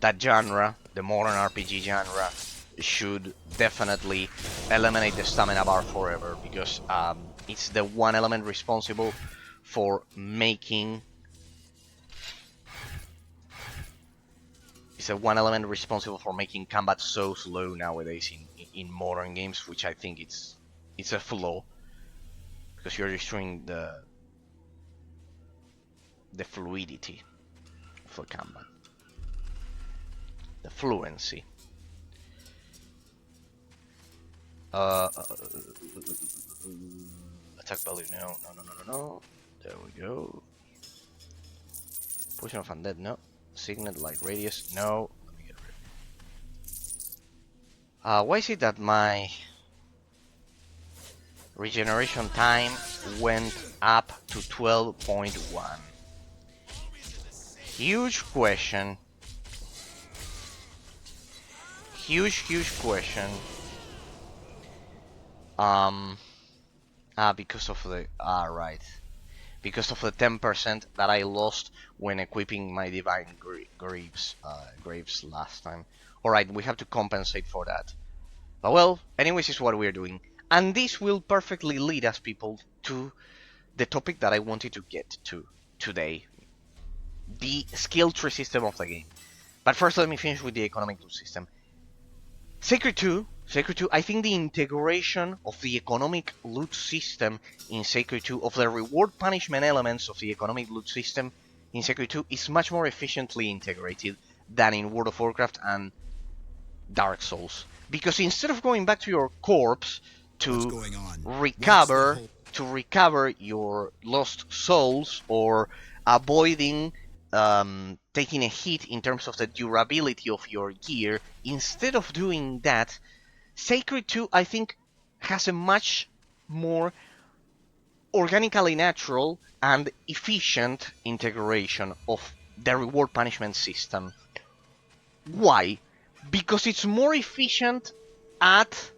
that genre, the modern RPG genre, should definitely eliminate the stamina bar forever, because it's the one element responsible for making combat so slow nowadays in modern games, which I think it's a flaw, because you're destroying the fluidity of the combat, the fluency. Attack value, no. There we go. Potion of Undead, no. Signet, light radius, no. Let me get rid. Why is it that my regeneration time went up to 12.1? Huge question. Huge question. Because of the right. Because of the 10% that I lost when equipping my divine graves last time. Alright, we have to compensate for that. But well, anyways, is what we're doing. And this will perfectly lead us, people, to the topic that I wanted to get to. today. The skill tree system of the game. But first let me finish with the economic loot system. Sacred 2, I think the integration of the economic loot system in Sacred 2, of the reward punishment elements of the economic loot system in Sacred 2 is much more efficiently integrated than in World of Warcraft and Dark Souls. Because instead of going back to your corpse to recover your lost souls, or avoiding taking a hit in terms of the durability of your gear, instead of doing that, Sacred 2, I think, has a much more organically natural and efficient integration of the reward punishment system. Why? Because it's more efficient at...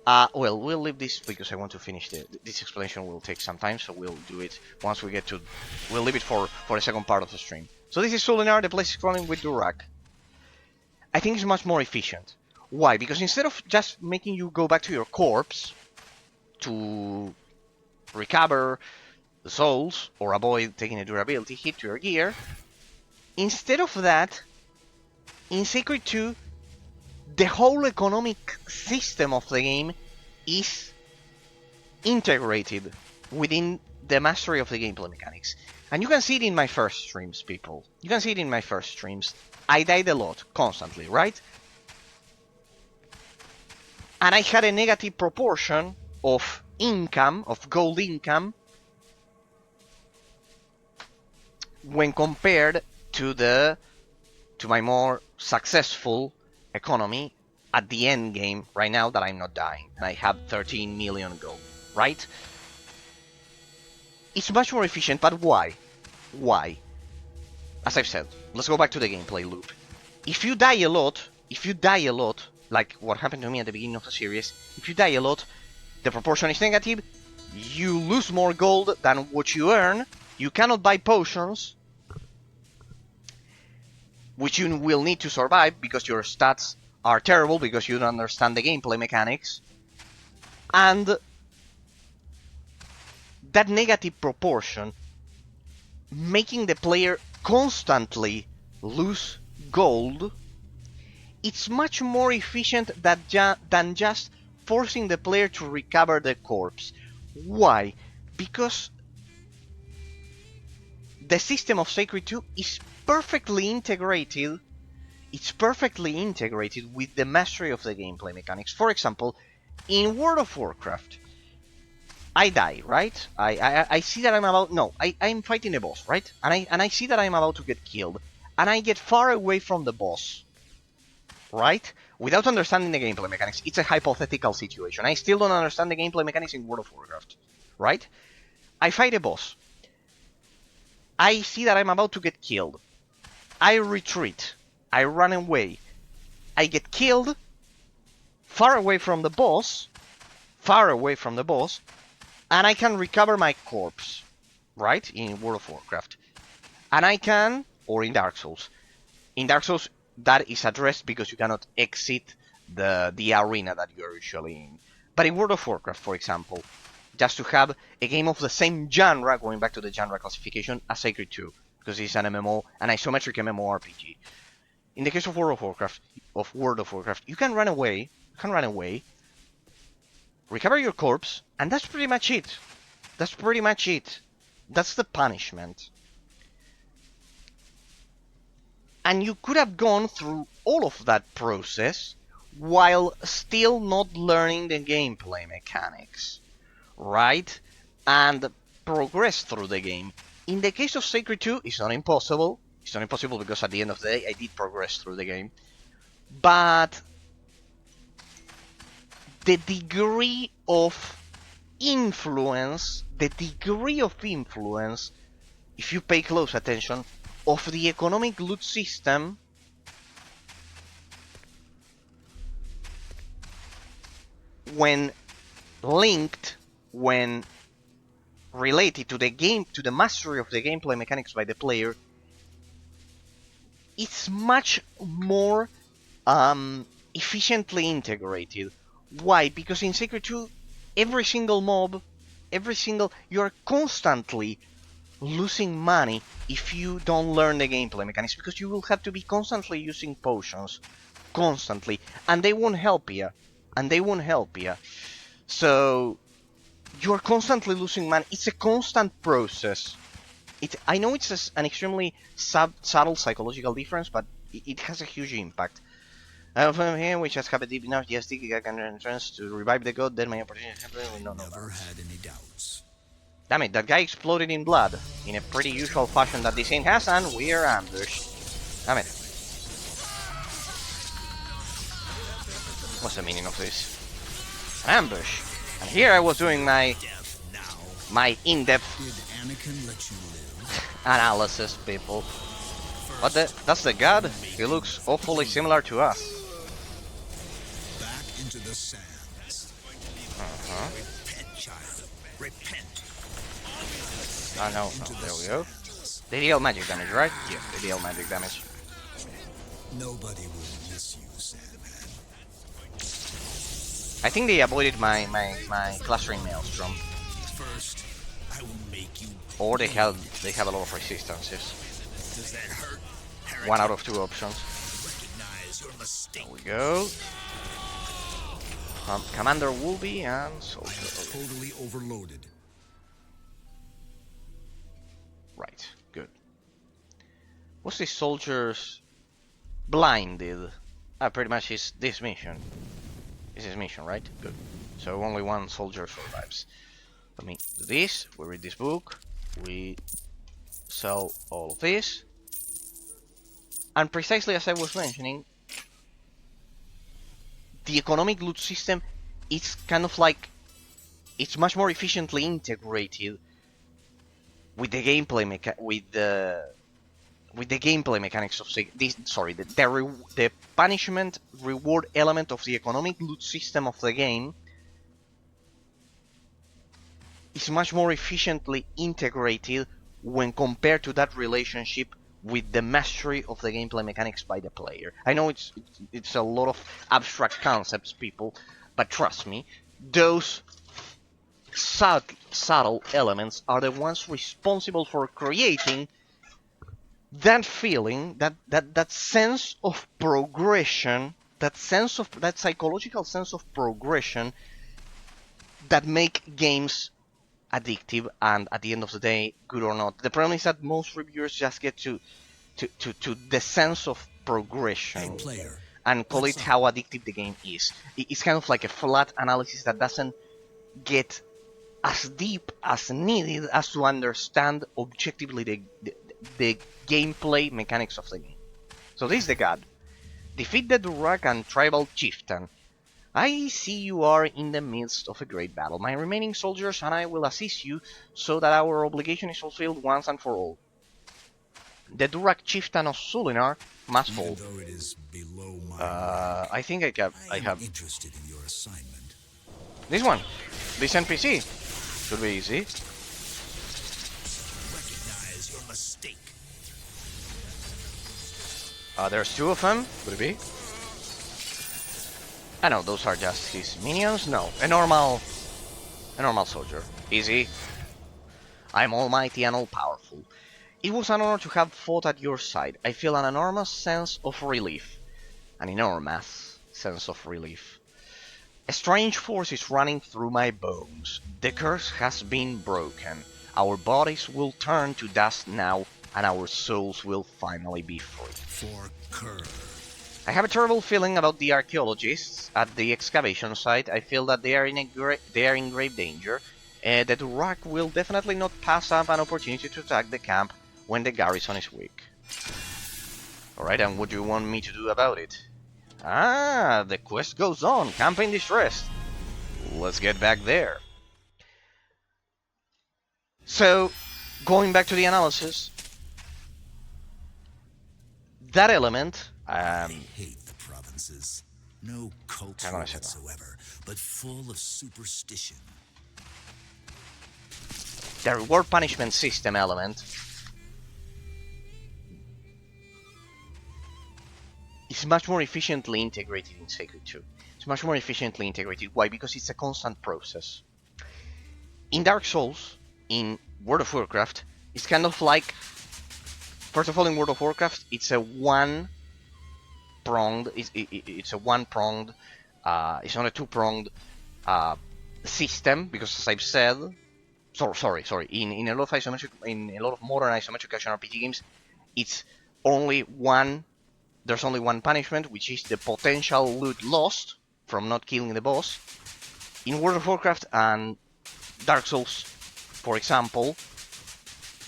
well, we'll leave this because I want to finish this explanation. Will take some time, so we'll do it once we get to... We'll leave it for the second part of the stream. So this is Solinar, the place is running with Durak. I think it's much more efficient. Why? Because instead of just making you go back to your corpse to recover the souls or avoid taking a durability hit to your gear, instead of that, in Sacred 2, the whole economic system of the game is integrated within the mastery of the gameplay mechanics. And you can see it in my first streams, people. You can see it in my first streams. I died a lot, constantly, right? And I had a negative proportion of income, of gold income, when compared to my more successful economy at the end game right now that I'm not dying and I have 13 million gold, right? It's much more efficient, but why? Why? As I've said, let's go back to the gameplay loop. If you die a lot, like what happened to me at the beginning of the series, if you die a lot, the proportion is negative, you lose more gold than what you earn, you cannot buy potions, which you will need to survive because your stats are terrible because you don't understand the gameplay mechanics. And that negative proportion, making the player constantly lose gold, it's much more efficient than just forcing the player to recover the corpse. Why? Because the system of Sacred 2 is perfectly integrated. It's perfectly integrated with the mastery of the gameplay mechanics. For example, in World of Warcraft, I die, right? I see that I'm about... No, I'm fighting a boss, right? And I see that I'm about to get killed. And I get far away from the boss, right? Without understanding the gameplay mechanics. It's a hypothetical situation. I still don't understand the gameplay mechanics in World of Warcraft, right? I fight a boss. I see that I'm about to get killed. I retreat. I run away. I get killed. Far away from the boss. And I can recover my corpse, right? In World of Warcraft. And I can, or in Dark Souls. In Dark Souls, that is addressed because you cannot exit the arena that you are usually in. But in World of Warcraft, for example, just to have a game of the same genre, going back to the genre classification, as Sacred 2, because it's an MMO, an isometric MMORPG. In the case of World of Warcraft, you can run away, recover your corpse, and that's pretty much it. That's the punishment. And you could have gone through all of that process while still not learning the gameplay mechanics, right? And progress through the game. In the case of Sacred 2, it's not impossible. It's not impossible because at the end of the day, I did progress through the game. But the degree of influence, if you pay close attention, of the economic loot system when linked, when related to the game, to the mastery of the gameplay mechanics by the player, it's much more efficiently integrated. Why? Because in Sacred 2, every single mob, you are constantly losing money if you don't learn the gameplay mechanics, because you will have to be constantly using potions, constantly, and they won't help you, So you're constantly losing money. It's a constant process. I know it's an extremely subtle psychological difference, but it has a huge impact. From here, which has happened deep enough, yes, I can entrance to revive the god, then my opportunity happened with no Never had any doubts. Damn it, that guy exploded in blood, in a pretty usual fashion that this game has, and we're ambushed. Damn it. What's the meaning of this? An ambush. And here I was doing my in-depth analysis, people. What the? That's the god? He looks awfully similar to us. Back into the sands. Repent, child. Repent. Oh no, there we go. They deal magic damage, right? Yeah, they deal magic damage. Nobody will miss you, Sandman. I think they avoided my clustering maelstrom. First, I will make you. Or they have a lot of resistances. Does that hurt? One out of two options. Recognize your mistake. There we go. Commander Woolby and Soldier. Totally overloaded. Right, good. What's this soldier's blinded? Pretty much is this mission. This is mission, right? Good. So only one soldier survives. Let me do this. We read this book. We sell all of this. And precisely as I was mentioning, the economic loot system is kind of like, it's much more efficiently integrated with the gameplay gameplay mechanics of the punishment reward element of the economic loot system of the game is much more efficiently integrated when compared to that relationship with the mastery of the gameplay mechanics by the player. I know it's a lot of abstract concepts, people, but trust me, those subtle elements are the ones responsible for creating that feeling, that sense of progression, that psychological sense of progression that make games addictive and, at the end of the day, good or not. The problem is that most reviewers just get to the sense of progression and call it how addictive the game is. It's kind of like a flat analysis that doesn't get as deep as needed as to understand objectively the gameplay mechanics of the game. So this is the god. Defeat the Durak and tribal chieftain. I see you are in the midst of a great battle. My remaining soldiers and I will assist you so that our obligation is fulfilled once and for all. The Durak chieftain of Sulinar must fall. Though it is below my I think I have interested in your assignment. this one. This NPC should be easy. Recognize your mistake. There's two of them. Could it be? I know those are just his minions. No, a normal soldier. Easy. I'm almighty and all-powerful. It was an honor to have fought at your side. I feel an enormous sense of relief. An enormous sense of relief. A strange force is running through my bones. The curse has been broken. Our bodies will turn to dust now, and our souls will finally be free. For Kerr. I have a terrible feeling about the archaeologists at the excavation site. I feel that they are in grave danger. The Durak will definitely not pass up an opportunity to attack the camp when the garrison is weak. Alright, and what do you want me to do about it? Ah, the quest goes on. Camp in distress. Let's get back there. So, going back to the analysis, that element... I hate the provinces. No culture whatsoever, but full of superstition. The reward punishment system element is much more efficiently integrated in Sacred 2. It's much more efficiently integrated. Why? Because it's a constant process. In Dark Souls, in World of Warcraft, It's kind of like, first of all, in World of Warcraft, it's a one-pronged. It's a one-pronged. It's not a two-pronged system, because as I've said, sorry. In a lot of modern isometric action RPG games, it's only one. There's only one punishment, which is the potential loot lost from not killing the boss. In World of Warcraft and Dark Souls, for example,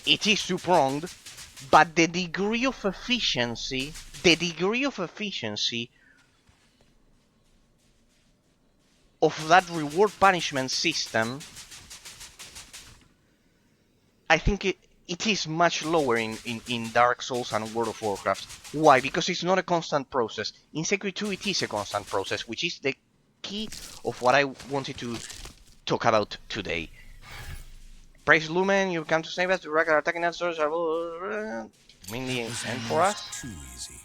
it is two-pronged, but the degree of efficiency of that reward punishment system, I think it is much lower in Dark Souls and World of Warcraft. Why? Because it's not a constant process. In Sekiro 2 it is a constant process, which is the key of what I wanted to talk about today. Praise Lumen, you come to save us. The regular attacking answers are mainly end for us. Too easy.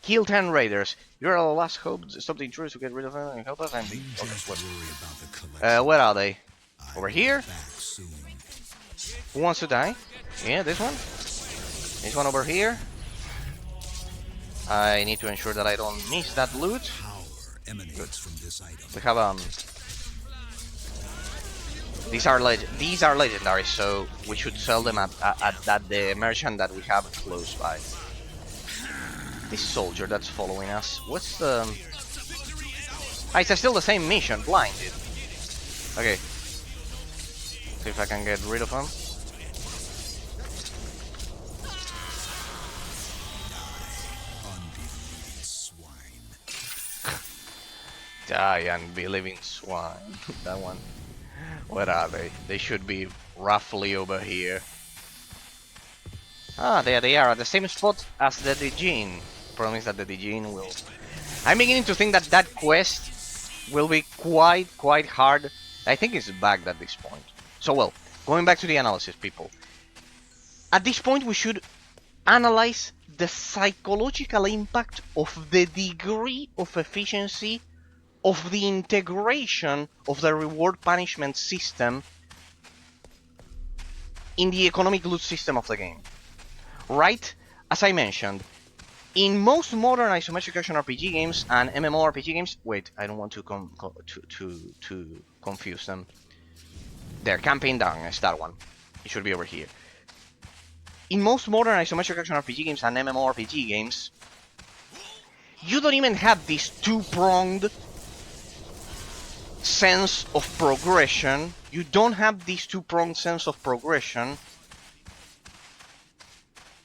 Kill 10 raiders. You're our last hope. Stop the intruders to get rid of them and help us. I'm where are they? Over here? Who wants to die? Yeah, this one? This one over here? I need to ensure that I don't miss that loot. Good. We have these are legendary, so we should sell them at the merchant that we have close by. This soldier that's following us. What's the? Ah, it's still the same mission. Blinded. Okay. See if I can get rid of him. Die, unbelieving swine. That one. Where are they? They should be roughly over here. Ah, there they are, at the same spot as the Dijin. Problem is that the Dijin will... I'm beginning to think that that quest will be quite hard. I think it's bugged at this point. So well, going back to the analysis, people. At this point we should analyze the psychological impact of the degree of efficiency of the integration of the reward punishment system in the economic loot system of the game. Right? As I mentioned, in most modern isometric action RPG games and MMORPG games... Wait, I don't want to confuse them. There, Campaign Darkness, that one. It should be over here. In most modern isometric action RPG games and MMORPG games, you don't even have this two-pronged sense of progression. You don't have this two-pronged sense of progression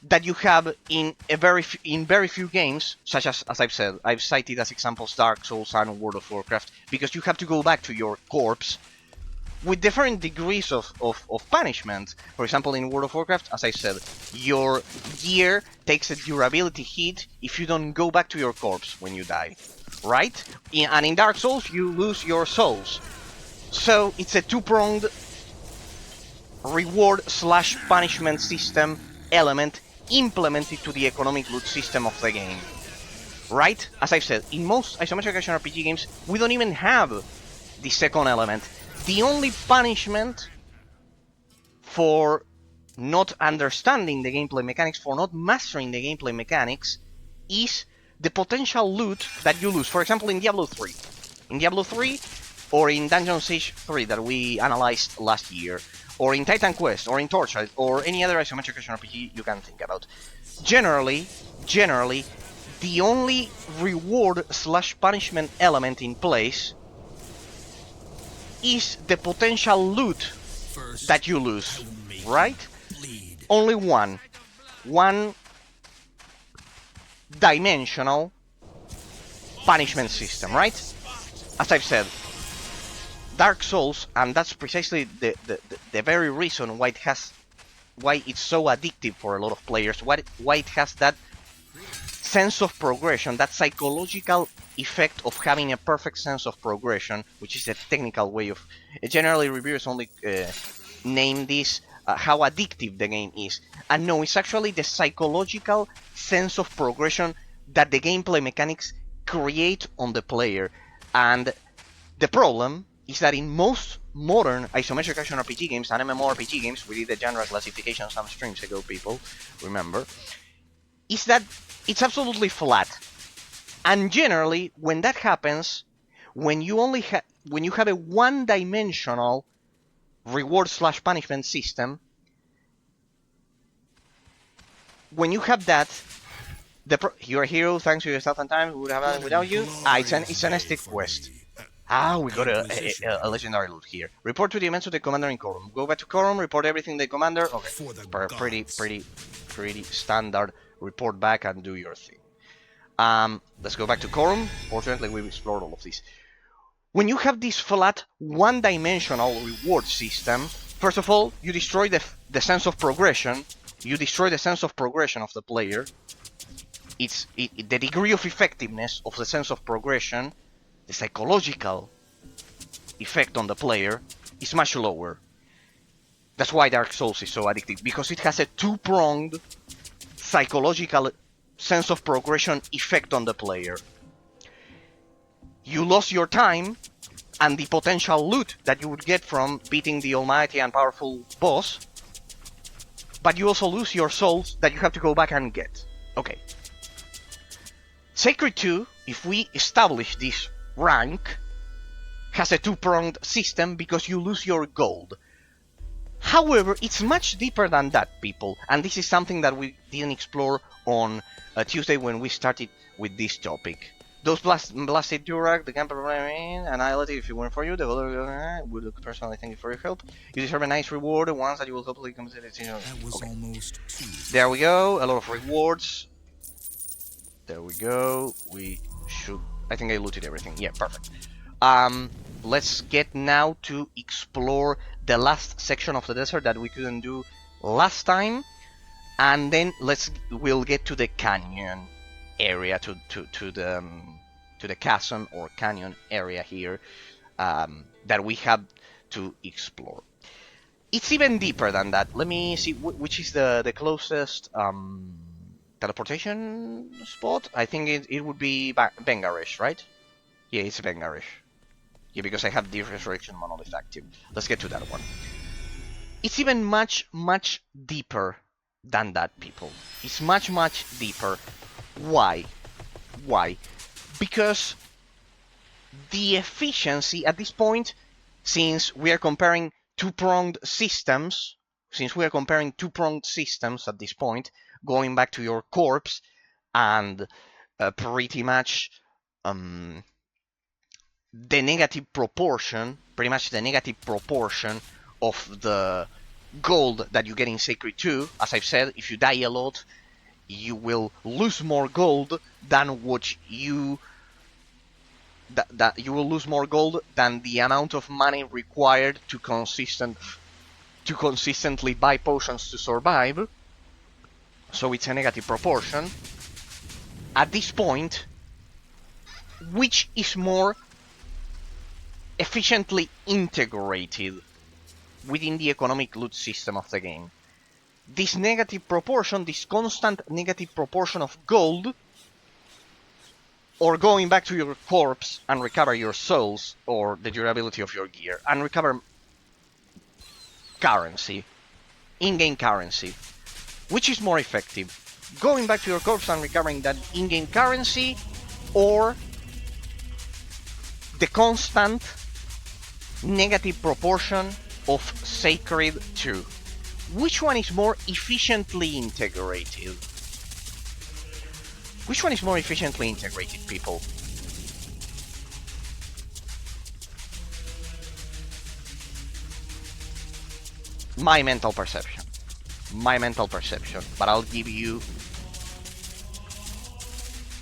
that you have in very few games, such as I've said, I've cited as examples Dark Souls and World of Warcraft, because you have to go back to your corpse with different degrees of punishment. For example, in World of Warcraft, as I said, your gear takes a durability hit if you don't go back to your corpse when you die, right? And in Dark Souls, you lose your souls. So it's a two-pronged reward/punishment system element implemented to the economic loot system of the game, right? As I've said, in most isometric action RPG games, we don't even have the second element. The only punishment for not understanding the gameplay mechanics, for not mastering the gameplay mechanics, is the potential loot that you lose. For example, in Diablo 3. In Diablo 3, or in Dungeon Siege 3 that we analyzed last year, or in Titan Quest, or in Torchlight, or any other isometric action RPG you can think about. Generally, the only reward/punishment element in place is the potential loot that you lose, right? Only one dimensional punishment system, right? As I've said, Dark Souls, and that's precisely the very reason why it's so addictive for a lot of players, why it has that sense of progression, that psychological effect of having a perfect sense of progression, which is a technical way of... Generally, reviewers only name this how addictive the game is. And no, it's actually the psychological sense of progression that the gameplay mechanics create on the player. And the problem is that in most modern isometric action RPG games and MMORPG games, we did the genre classification some streams ago, people, remember, is that it's absolutely flat. And generally, when that happens, when you have a one-dimensional reward/punishment system, when you have that, you're a hero, thanks to your stuff and time, we would have done it without you. It's an estate quest. We got a legendary loot here. Report to the events of the commander in Quorum. Go back to Quorum, report everything to the commander. Okay, pretty standard. Report back and do your thing. Let's go back to Quorum. Fortunately, we've explored all of this. When you have this flat, one-dimensional reward system, first of all, you destroy the sense of progression. You destroy the sense of progression of the player. The degree of effectiveness of the sense of progression, the psychological effect on the player, is much lower. That's why Dark Souls is so addictive, because it has a two-pronged psychological sense of progression effect on the player. You lost your time and the potential loot that you would get from beating the almighty and powerful boss, but you also lose your souls that you have to go back and get. Okay. Sacred 2, if we establish this rank, has a two-pronged system because you lose your gold. However, it's much deeper than that, people, and this is something that we didn't explore on Tuesday when we started with this topic. Those blasted Durak, the camper annihilated if it weren't for you, the would personally thank you for your help. You deserve a nice reward, ones that you will hopefully complete. That was almost there we go, a lot of rewards. There we go. We should... I think I looted everything. Yeah, perfect. Let's get now to explore the last section of the desert that we couldn't do last time, and then we'll get to the canyon area, to the chasm or canyon area here that we have to explore. It's even deeper than that. Let me see which is the closest teleportation spot. I think it would be Bengarish, right? Yeah, it's Bengarish. Yeah, because I have the Resurrection Monolith active. Let's get to that one. It's even much deeper than that, people. It's much deeper. Why? Because the efficiency at this point, since we are comparing two-pronged systems at this point, going back to your corpse and pretty much the negative proportion of the gold that you get in Sacred 2. As I've said, if you die a lot, you will lose more gold than what you will lose more gold than the amount of money required to consistently buy potions to survive. So it's a negative proportion. At this point, which is more efficiently integrated within the economic loot system of the game? This negative proportion, this constant negative proportion of gold, or going back to your corpse and recover your souls or the durability of your gear and recover currency, in-game currency. Which is more effective? Going back to your corpse and recovering that in-game currency, or the constant negative proportion of Sacred 2? Which one is more efficiently integrated? Which one is more efficiently integrated, people? My mental perception. But I'll give you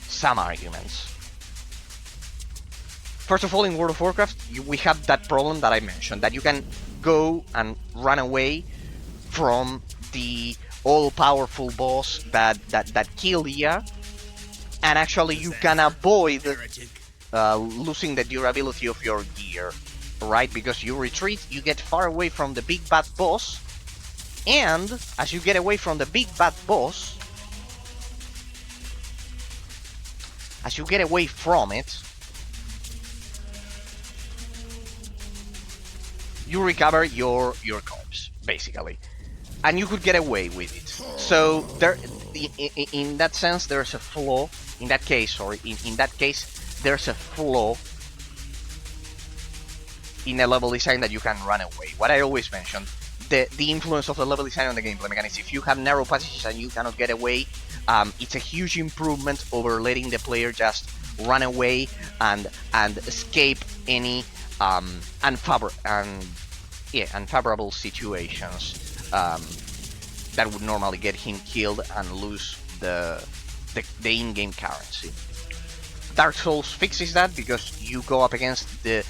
some arguments. First of all, in World of Warcraft, we have that problem that I mentioned, that you can go and run away from the all-powerful boss that killed ya, and actually you can avoid losing the durability of your gear, right? Because you retreat, you get far away from the big bad boss, and as you get away from the big bad boss, as you get away from it, you recover your corpse, basically. And you could get away with it. So there, in that sense, there's a flaw. In that case, there's a flaw in a level design that you can run away. What I always mention, the influence of the level design on the gameplay mechanics. If you have narrow passages and you cannot get away, it's a huge improvement over letting the player just run away and escape any unfavorable situations that would normally get him killed and lose the in-game currency. Dark Souls fixes that because you go up against the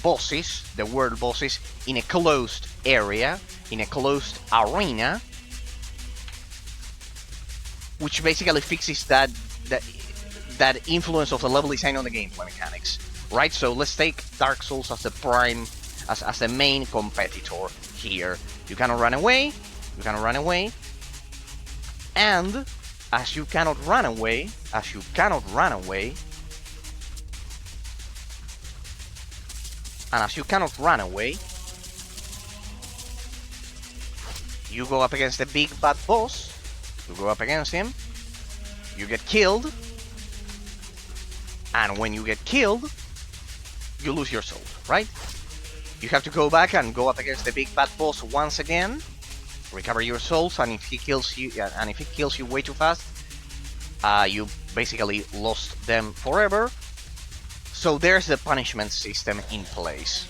bosses, the world bosses, in a closed area, in a closed arena, which basically fixes that influence of the level design on the gameplay mechanics, right? So let's take Dark Souls as the prime, as the main competitor here. You cannot run away, and as you cannot run away, you go up against the big bad boss, you go up against him, you get killed, and when you get killed, you lose your soul, right? You have to go back and go up against the big bad boss once again, recover your souls, and if he kills you way too fast, you basically lost them forever. So there's the punishment system in place.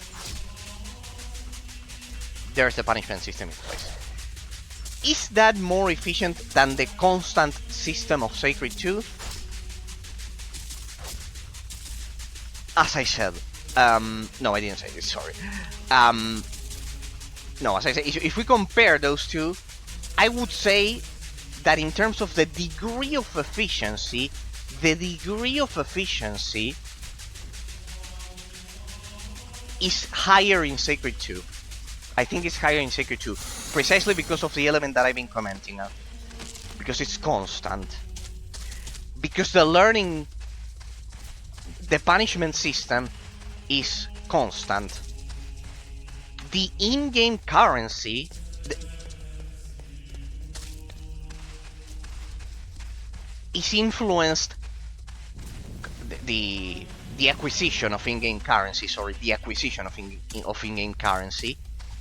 Is that more efficient than the constant system of Sacred 2? As I said, no, I didn't say this, sorry. No, as I said, if we compare those two, I would say that in terms of the degree of efficiency is higher in Sacred 2. I think it's higher in Sacred 2, precisely because of the element that I've been commenting on. Because it's constant. Because the punishment system is constant. The in-game currency is influenced, the acquisition of in-game currency,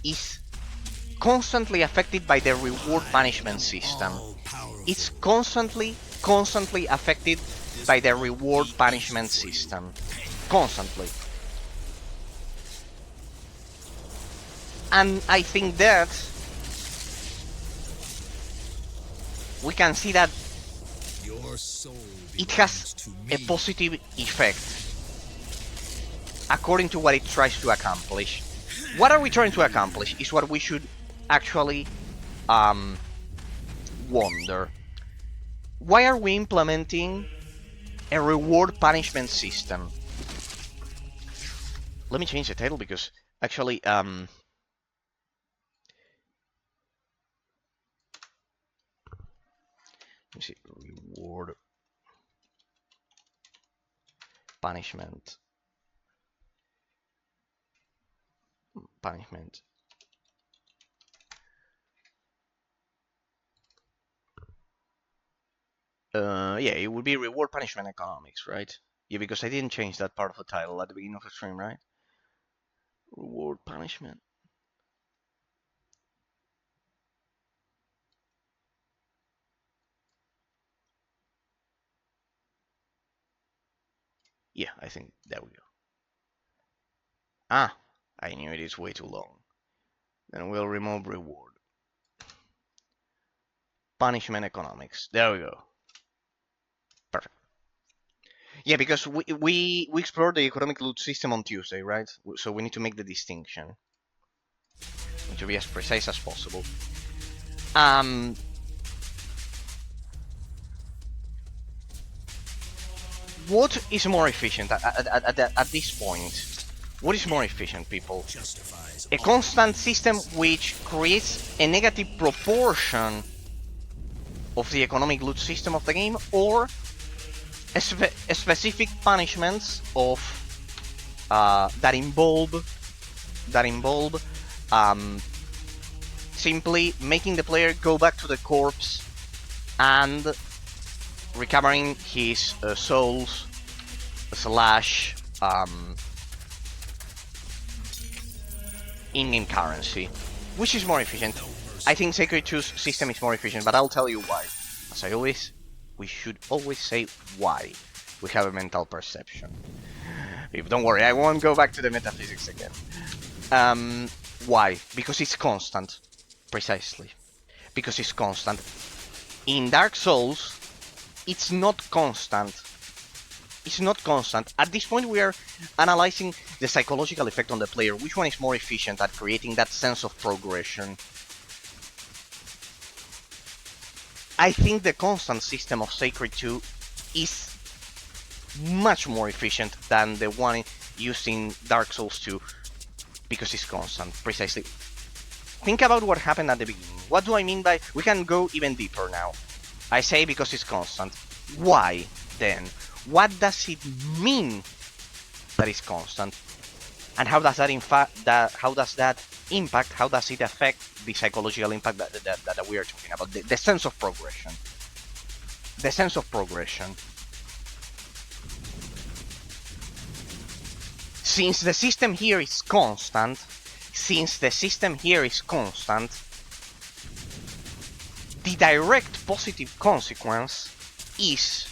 is constantly affected by the reward punishment system. It's constantly affected by the reward punishment system. Constantly. And I think that we can see that it has a positive effect according to what it tries to accomplish. What are we trying to accomplish is what we should actually wonder. Why are we implementing a reward punishment system? Let me change the title because actually let me see, reward punishment. Yeah, it would be reward punishment economics, right? Yeah, because I didn't change that part of the title at the beginning of the stream, right? Reward punishment. Yeah, I think there we go. Ah, I knew it is way too long. Then we'll remove reward. Punishment economics. There we go. Perfect. Yeah, because we explored the economic loot system on Tuesday, right? So we need to make the distinction. We need to be as precise as possible. What is more efficient at this point? What is more efficient, people? A constant system which creates a negative proportion of the economic loot system of the game, or a specific punishments of that involve that involve simply making the player go back to the corpse and recovering his souls slash in-game currency, which is more efficient. I think Sacred 2's system is more efficient, but I'll tell you why. As I always, we should always say why. We have a mental perception. Don't worry, I won't go back to the metaphysics again. Why? Because it's constant. Precisely. Because it's constant. In Dark Souls, it's not constant. It's not constant. At this point, we are analyzing the psychological effect on the player. Which one is more efficient at creating that sense of progression? I think the constant system of Sacred 2 is much more efficient than the one used in Dark Souls 2 because it's constant, precisely. Think about what happened at the beginning. What do I mean by... We can go even deeper now. I say because it's constant. Why, then? What does it mean that it's constant? And how does that impact, how does it affect the psychological impact that we are talking about? The sense of progression. The sense of progression. Since the system here is constant, the direct positive consequence is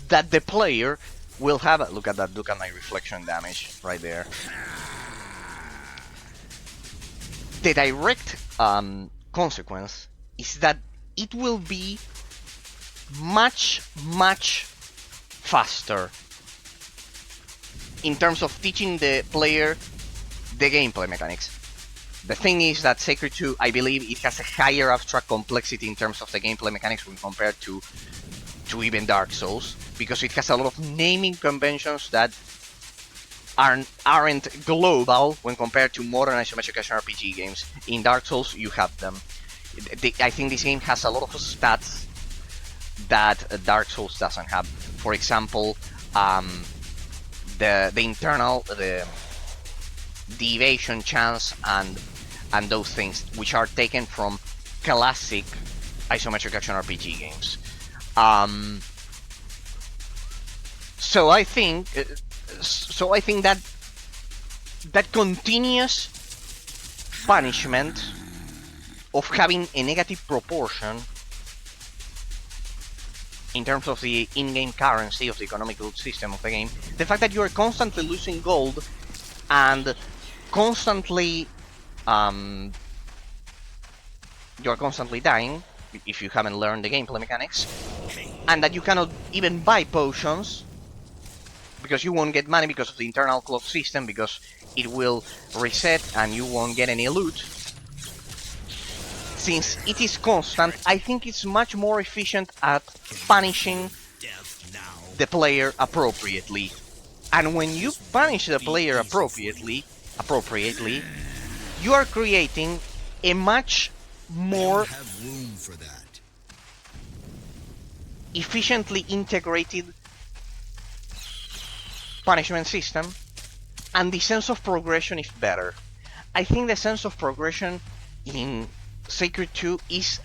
that the player will have a look at my reflection damage right there. The direct consequence is that it will be much faster in terms of teaching the player the gameplay mechanics. The thing is that Sacred 2, I believe it has a higher abstract complexity in terms of the gameplay mechanics when compared to even Dark Souls, because it has a lot of naming conventions that aren't global when compared to modern isometric action RPG games. In Dark Souls, you have them. I think this game has a lot of stats that Dark Souls doesn't have. For example, the internal, the evasion chance and those things, which are taken from classic isometric action RPG games. So I think that continuous punishment of having a negative proportion in terms of the in-game currency of the economic loot system of the game, the fact that you are constantly losing gold and constantly you are constantly dying if you haven't learned the gameplay mechanics, and that you cannot even buy potions because you won't get money because of the internal clock system, because it will reset and you won't get any loot. Since it is constant, I think it's much more efficient at punishing the player appropriately. And when you punish the player appropriately, you are creating a much more efficiently integrated punishment system, and the sense of progression is better. I think the sense of progression in Sacred 2 is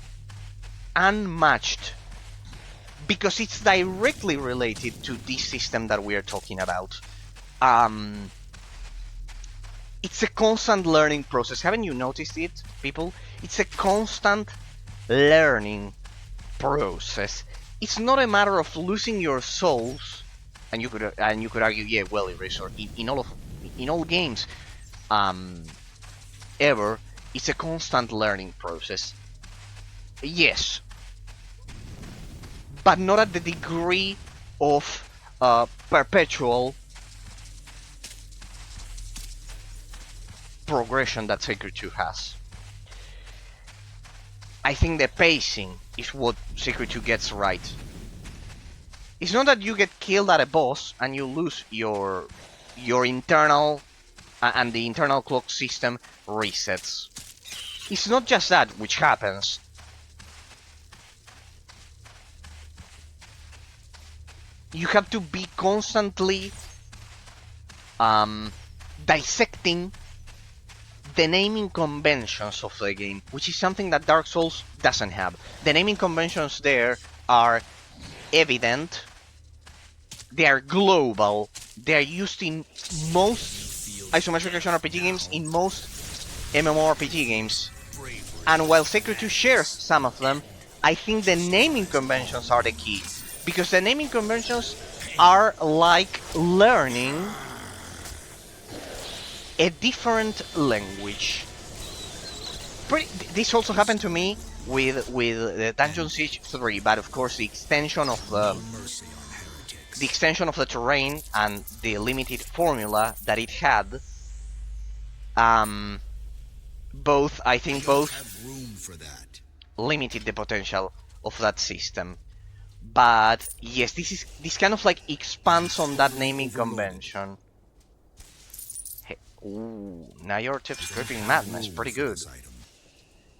unmatched because it's directly related to this system that we are talking about. It's a constant learning process. Haven't you noticed it, people? It's a constant learning process. It's not a matter of losing your souls, and you could argue, yeah, well, Eraser, in all games, ever, it's a constant learning process. Yes, but not at the degree of perpetual progression that Sacred 2 has. I think the pacing is what Sacred 2 gets right. It's not that you get killed at a boss and you lose your internal and the internal clock system resets. It's not just that, which happens, you have to be constantly dissecting the naming conventions of the game, which is something that Dark Souls doesn't have. The naming conventions there are evident, they are global, they are used in most isometric action RPG games, in most MMORPG games. And while Sacred 2 shares some of them, I think the naming conventions are the key. Because the naming conventions are like learning a different language. This also happened to me with Dungeon Siege 3, but of course the extension of the terrain and the limited formula that it had, both limited the potential of that system. But yes, this kind of like expands on that naming convention. Hey, ooh, now your tip scripting madness, pretty good.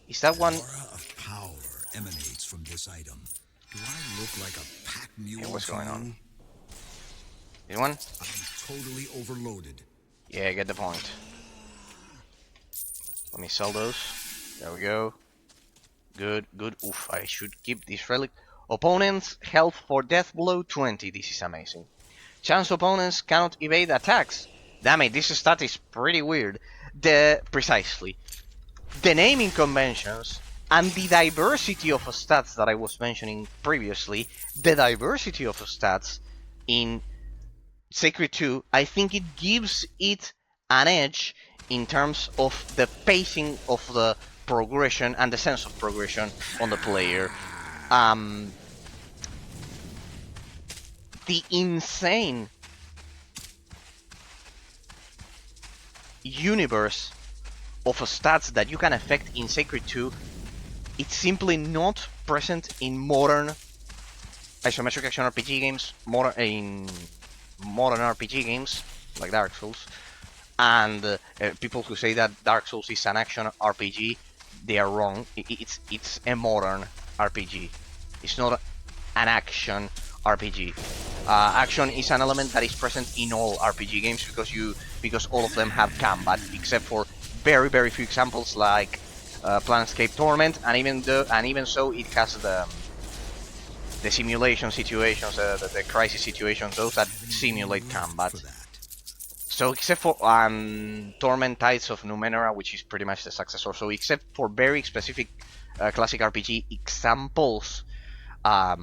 Is that one? Aura of power emanates from this item. Do I look like a pack mule? Hey, what's going on? This one? I'm totally overloaded. Yeah, I get the point. Let me sell those. There we go. Good, good. Oof, I should keep this relic. Opponents' health for death blow 20. This is amazing. Chance opponents cannot evade attacks. Damn it, this stat is pretty weird. Precisely. The naming conventions and the diversity of stats that I was mentioning previously, the diversity of stats in Sacred 2, I think it gives it an edge in terms of the pacing of the progression and the sense of progression on the player. The insane universe of stats that you can affect in Sacred 2, it's simply not present in modern isometric action RPG games, in modern RPG games like Dark Souls. And people who say that Dark Souls is an action RPG, they are wrong. It's a modern RPG. It's not an action RPG. Action is an element that is present in all RPG games because all of them have combat, except for very, very few examples like Planescape Torment, and even so, it has the simulation situations, the crisis situations, those that simulate combat. So except for Torment Tides of Numenera, which is pretty much the successor, so except for very specific classic RPG examples, all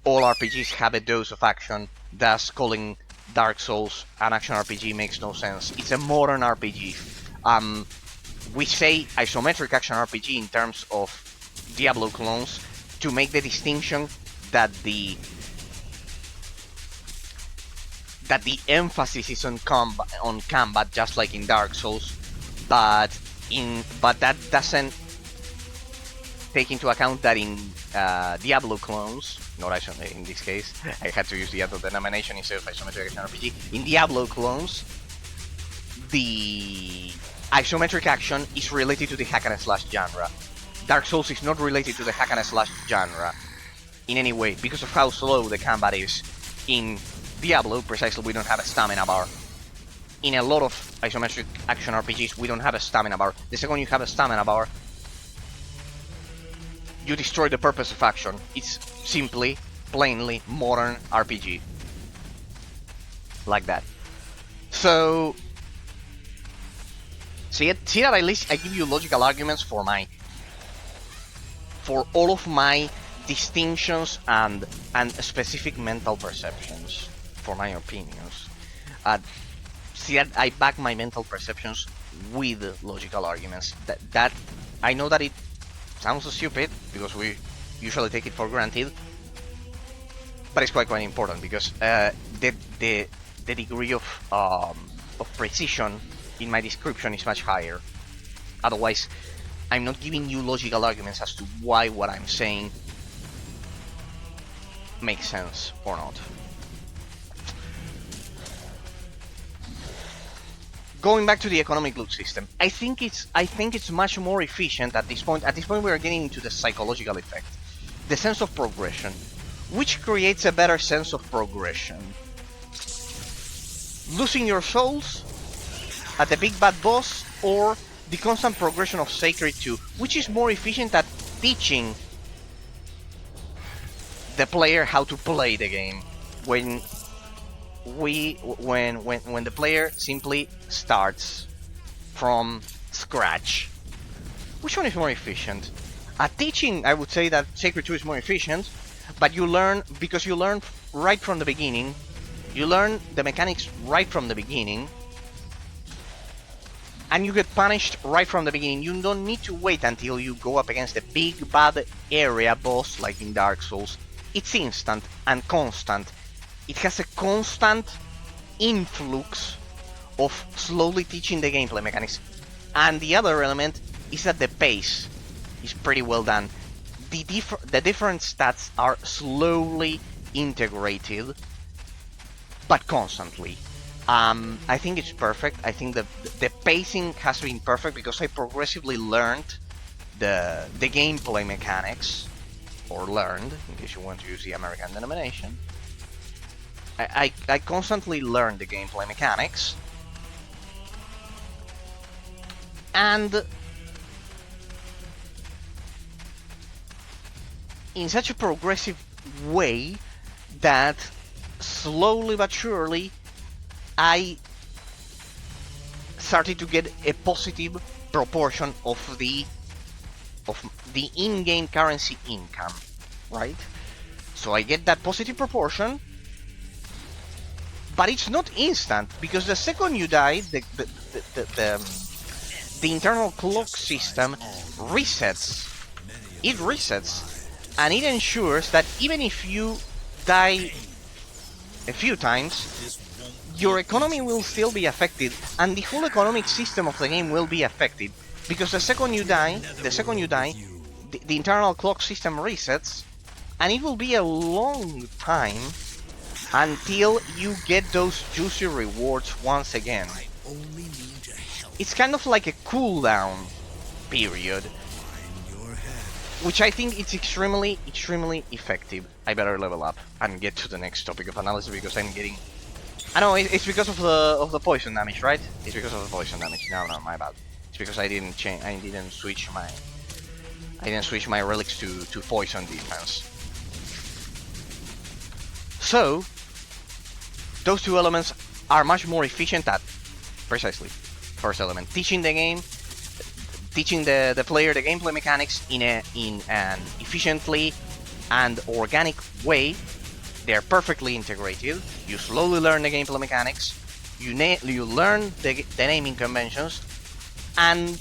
RPGs have a dose of action, thus calling Dark Souls an action RPG makes no sense. It's a modern RPG. We say isometric action RPG in terms of Diablo clones to make the distinction that the emphasis is on combat, just like in Dark Souls, but that doesn't take into account that in Diablo clones, not isometric in this case, I had to use the other denomination instead of isometric action RPG. In Diablo clones, the isometric action is related to the hack and slash genre. Dark Souls is not related to the hack and slash genre in any way because of how slow the combat is. In Diablo, precisely, we don't have a stamina bar. In a lot of isometric action RPGs, we don't have a stamina bar. The second you have a stamina bar, you destroy the purpose of action. It's simply, plainly, modern RPG. Like that. So, see that at least I give you logical arguments for all of my distinctions and specific mental perceptions, for my opinions. See that I back my mental perceptions with logical arguments. That I know that it sounds stupid because we usually take it for granted, but it's quite important because the degree of precision in my description is much higher. Otherwise, I'm not giving you logical arguments as to why what I'm saying makes sense or not. Going back to the economic loot system, I think it's much more efficient at this point. At this point, we are getting into the psychological effect, the sense of progression. which creates a better sense of progression. Losing your souls at the big bad boss, or the constant progression of Sacred 2, which is more efficient at teaching the player how to play the game when the player simply starts from scratch. Which one is more efficient? At teaching, I would say that Sacred 2 is more efficient, but you learn because you learn right from the beginning. You learn the mechanics right from the beginning, and you get punished right from the beginning. You don't need to wait until you go up against a big bad area boss like in Dark Souls. It's instant and constant. It has a constant influx of slowly teaching the gameplay mechanics. And the other element is that the pace is pretty well done. The different stats are slowly integrated, but constantly. I think it's perfect. I think the pacing has been perfect because I progressively learned the gameplay mechanics, or learned, in case you want to use the American denomination. I constantly learn the gameplay mechanics, and in such a progressive way that slowly but surely I started to get a positive proportion of the in-game currency income, right? So I get that positive proportion, but it's not instant, because the second you die, the internal clock system resets. It resets, and it ensures that even if you die a few times, your economy will still be affected, and the whole economic system of the game will be affected, because the second you die, the internal clock system resets, and it will be a long time until you get those juicy rewards once again. It's kind of like a cooldown period, which I think it's extremely effective. I better level up and get to the next topic of analysis, because I'm getting... I know it's because of the poison damage, right? It's because of the poison damage. No, my bad. It's because I didn't switch my relics to poison defense. So those two elements are much more efficient at precisely first element, teaching the game, teaching the player the gameplay mechanics in an efficiently and organic way. They're perfectly integrated. You slowly learn the gameplay mechanics, you learn the naming conventions, and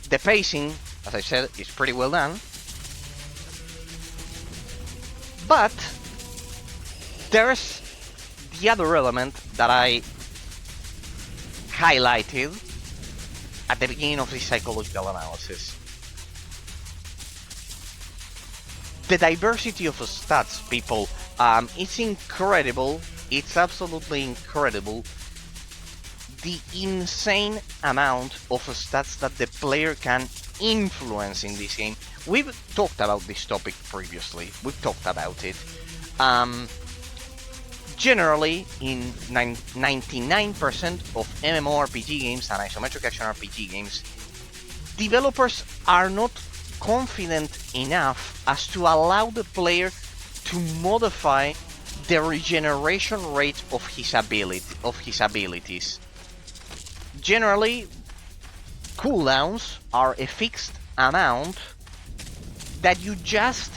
the pacing, as I said, is pretty well done. But there's the other element that I highlighted at the beginning of this psychological analysis. The diversity of stats, people. It's incredible. It's absolutely incredible. The insane amount of stats that the player can influence in this game. We've talked about this topic previously. We've talked about it. Generally, in 99% of MMORPG games and isometric action RPG games, developers are not confident enough as to allow the player to modify the regeneration rate of his abilities. Generally, cooldowns are a fixed amount that you just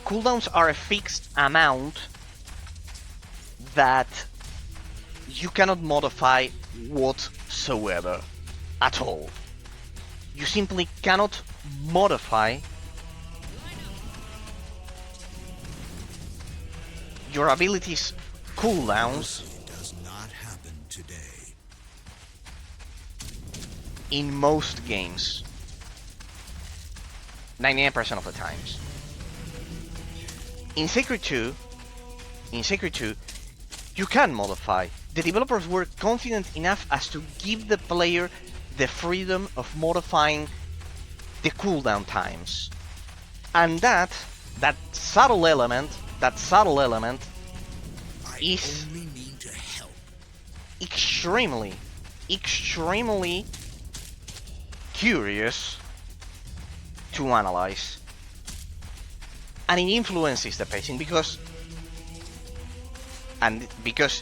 cooldowns are a fixed amount that you cannot modify whatsoever at all. You simply cannot modify your abilities' cooldowns does not happen today. In most games. 99% of the times. In Sacred 2, you can modify. The developers were confident enough as to give the player the freedom of modifying the cooldown times. And that subtle element is only mean to help. extremely curious to analyze. And it influences the pacing because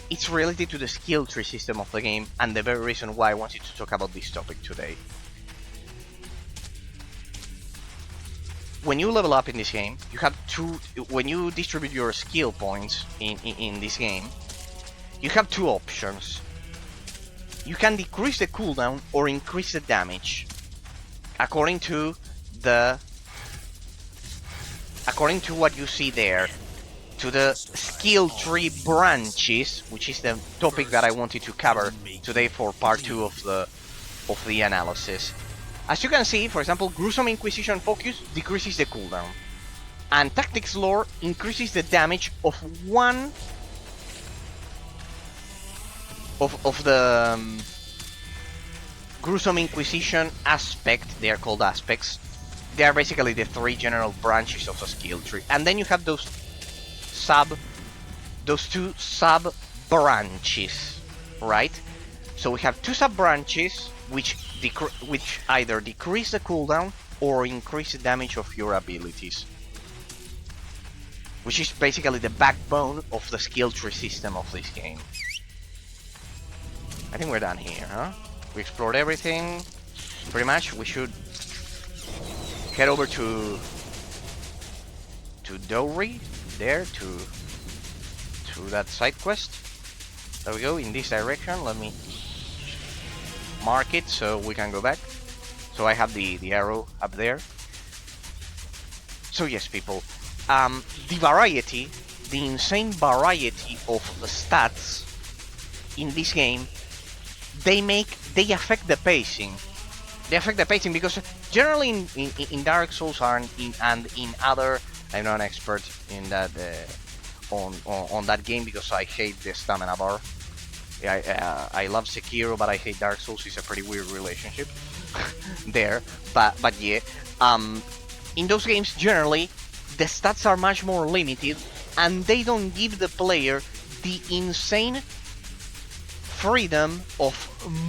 it's related to the skill tree system of the game, and the very reason why I wanted to talk about this topic today. When you level up in this game, you have when you distribute your skill points in this game, you have two options. You can decrease the cooldown or increase the damage according to what you see there, to the skill tree branches, which is the topic that I wanted to cover today for part 2 of the analysis. As you can see, for example, Gruesome Inquisition Focus decreases the cooldown, and Tactics Lore increases the damage of one of the Gruesome Inquisition aspect. They are called aspects. They are basically the 3 general branches of a skill tree, and then you have those two sub branches, right? So we have 2 sub branches which either decrease the cooldown or increase the damage of your abilities, which is basically the backbone of the skill tree system of this game. I think we're done here, huh? We explored everything, pretty much. We should head over to Dowry, there, to that side quest. There we go, in this direction. Let me mark it so we can go back. So I have the arrow up there. So yes, people, the insane variety of stats in this game, they affect the pacing. They affect the pacing because generally in Dark Souls and in other, I'm not an expert in that on that game because I hate the stamina bar. I love Sekiro, but I hate Dark Souls. It's a pretty weird relationship there. But yeah, in those games generally the stats are much more limited, and they don't give the player the insane freedom of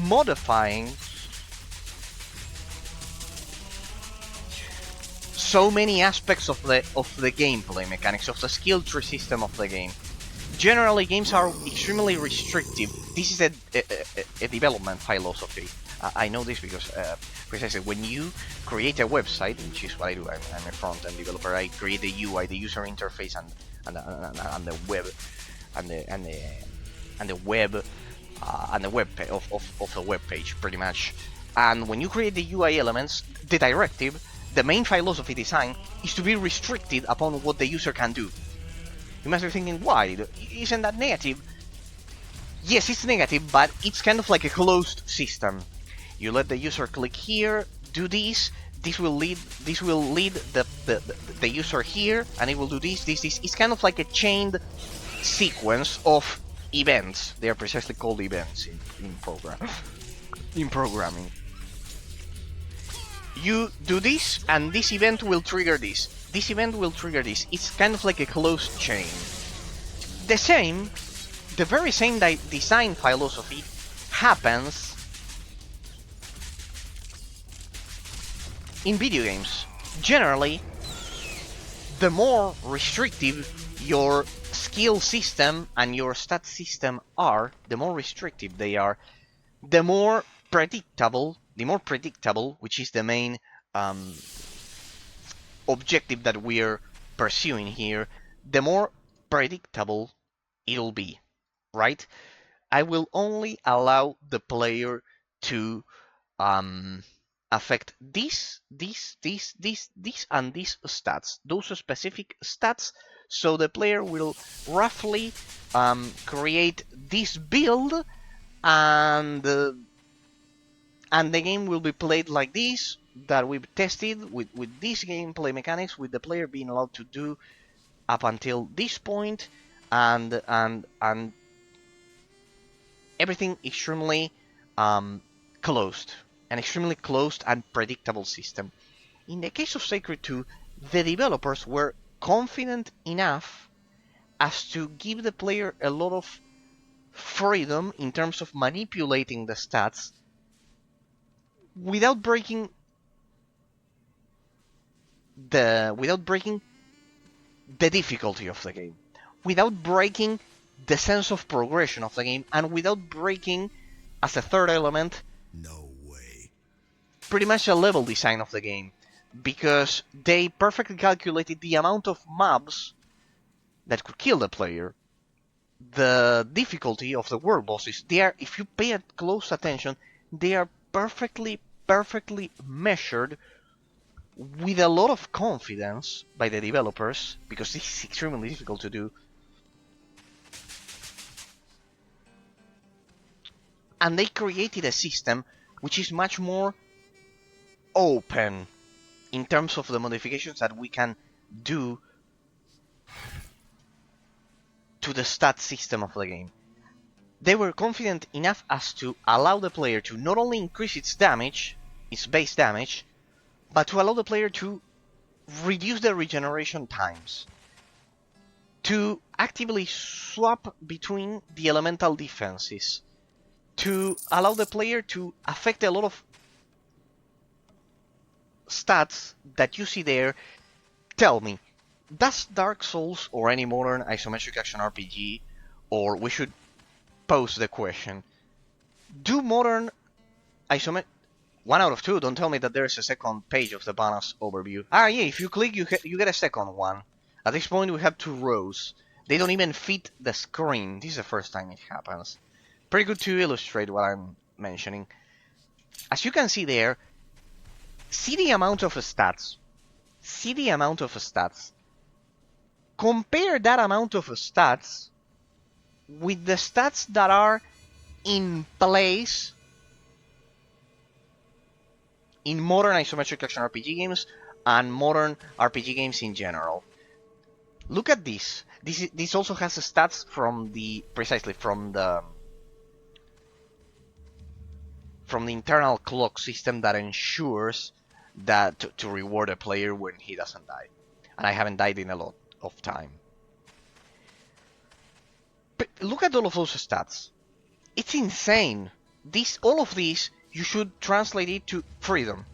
modifying so many aspects of the gameplay mechanics, of the skill tree system of the game. Generally, games are extremely restrictive. This is a development philosophy. I know this because precisely when you create a website, which is what I do, I'm a front-end developer. I create the UI, the user interface, and the web, and the web of a web page, pretty much. And when you create the UI elements, the directive, the main philosophy design, is to be restricted upon what the user can do. You must be thinking, why? Isn't that negative? Yes, it's negative, but it's kind of like a closed system. You let the user click here, do this. This will lead the user here, and it will do this. It's kind of like a chained sequence of events. They are precisely called events in programming. You do this, and this event will trigger this. This event will trigger this. It's kind of like a closed chain. The very same design philosophy happens in video games. Generally, the more restrictive your skill system and your stat system are, the more restrictive they are, the more predictable, which is the main objective that we're pursuing here, the more predictable it'll be, right? I will only allow the player to affect these and these stats, those specific stats, so the player will roughly create this build, and the game will be played like this, that we've tested with these gameplay mechanics, with the player being allowed to do up until this point, and everything extremely closed, an extremely closed and predictable system. in the case of Sacred 2, the developers were confident enough as to give the player a lot of freedom in terms of manipulating the stats without breaking the difficulty of the game, without breaking the sense of progression of the game, and without breaking, as a third element, No way. pretty much the level design of the game, because they perfectly calculated the amount of mobs that could kill the player, the difficulty of the world bosses. They are, if you pay close attention, they are perfectly measured with a lot of confidence by the developers, because this is extremely difficult to do. And they created a system which is much more open in terms of the modifications that we can do to the stat system of the game. They were confident enough as to allow the player to not only increase its damage, its base damage, but to allow the player to reduce the regeneration times, to actively swap between the elemental defenses, to allow the player to affect a lot of stats that you see there. Tell me, does Dark Souls or any modern isometric action RPG, or we should pose the question, do modern isometric... 1 out of 2, don't tell me that there's a second page of the bonus overview. Ah, yeah, if you click, you get a second one. At this point, we have 2 rows. They don't even fit the screen. This is the first time it happens. Pretty good to illustrate what I'm mentioning. As you can see there, see the amount of stats. See the amount of stats. Compare that amount of stats with the stats that are in place in modern isometric action RPG games and modern RPG games in general. Look at this. This also has stats from the internal clock system that ensures that to reward a player when he doesn't die. And I haven't died in a lot of time. But look at all of those stats. It's insane. All of these, you should translate it to freedom.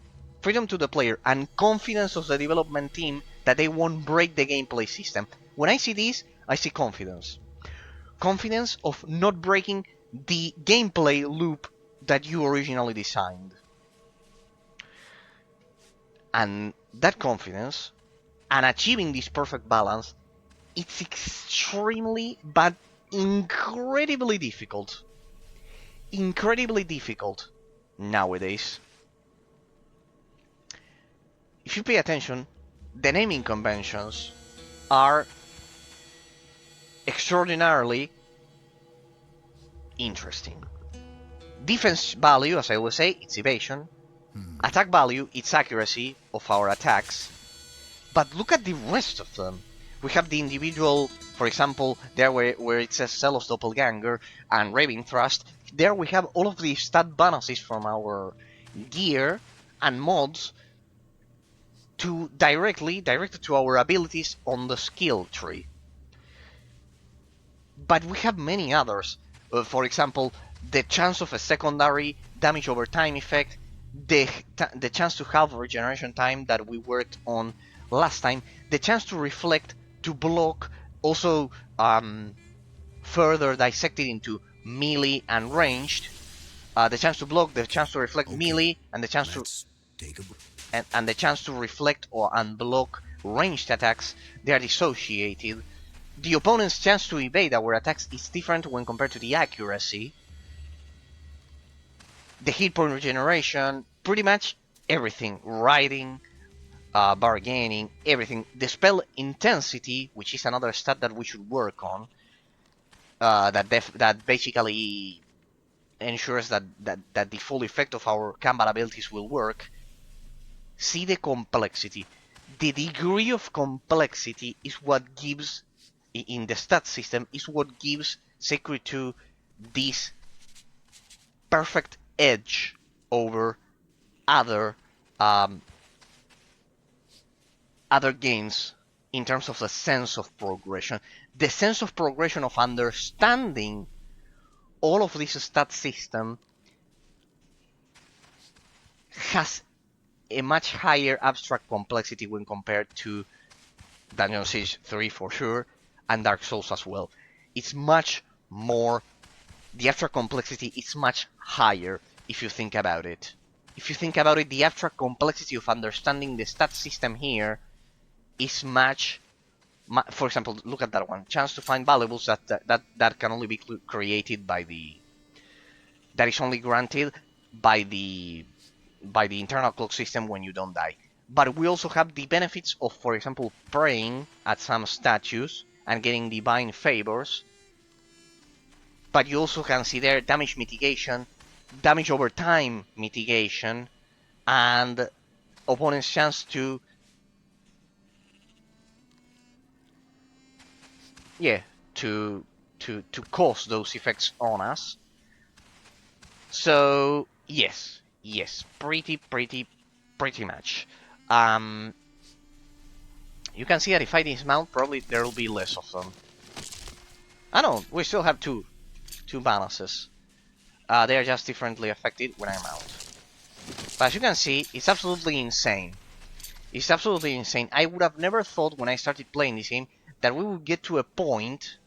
Freedom to the player and confidence of the development team that they won't break the gameplay system. When I see this, I see confidence. Confidence of not breaking the gameplay loop that you originally designed. And that confidence, and achieving this perfect balance, it's extremely, but incredibly difficult. Incredibly difficult nowadays. If you pay attention, the naming conventions are extraordinarily interesting. Defense value, as I always say, it's evasion. Attack value, it's accuracy of our attacks. But look at the rest of them. We have the individual, for example, there where it says Celos Doppelganger and Raving Thrust. There we have all of the stat bonuses from our gear and mods directed to our abilities on the skill tree. But we have many others. For example, the chance of a secondary damage over time effect, the chance to halve regeneration time that we worked on last time, the chance to reflect, to block, also further dissected into melee and ranged. The chance to block, the chance to reflect melee, and the chance to and the chance to reflect or unblock ranged attacks. They are dissociated. The opponent's chance to evade our attacks is different when compared to the accuracy. The hit point regeneration, pretty much everything. Riding, bargaining, everything. The spell intensity, which is another stat that we should work on, that basically ensures that the full effect of our combat abilities will work. See the complexity. The degree of complexity is what gives, in the stat system, is what gives Sacred 2 this perfect edge over other other games in terms of the sense of progression. The sense of progression of understanding all of this stat system has a much higher abstract complexity when compared to Dungeon Siege 3 for sure, and Dark Souls as well. It's much more, the abstract complexity is much higher if you think about it. If you think about it, the abstract complexity of understanding the stat system here is much, for example, look at that one. Chance to find valuables that can only be created by the, that is only granted by the internal clock system when you don't die. But we also have the benefits of, for example, praying at some statues and getting divine favors. But you also can see there damage mitigation, damage over time mitigation, and opponent's chance to, yeah, to cause those effects on us. So yes, pretty much. You can see that if I dismount, probably there will be less of them. I know, we still have two balances. They are just differently affected when I'm out. But as you can see, it's absolutely insane. It's absolutely insane. I would have never thought when I started playing this game that we would get to a point,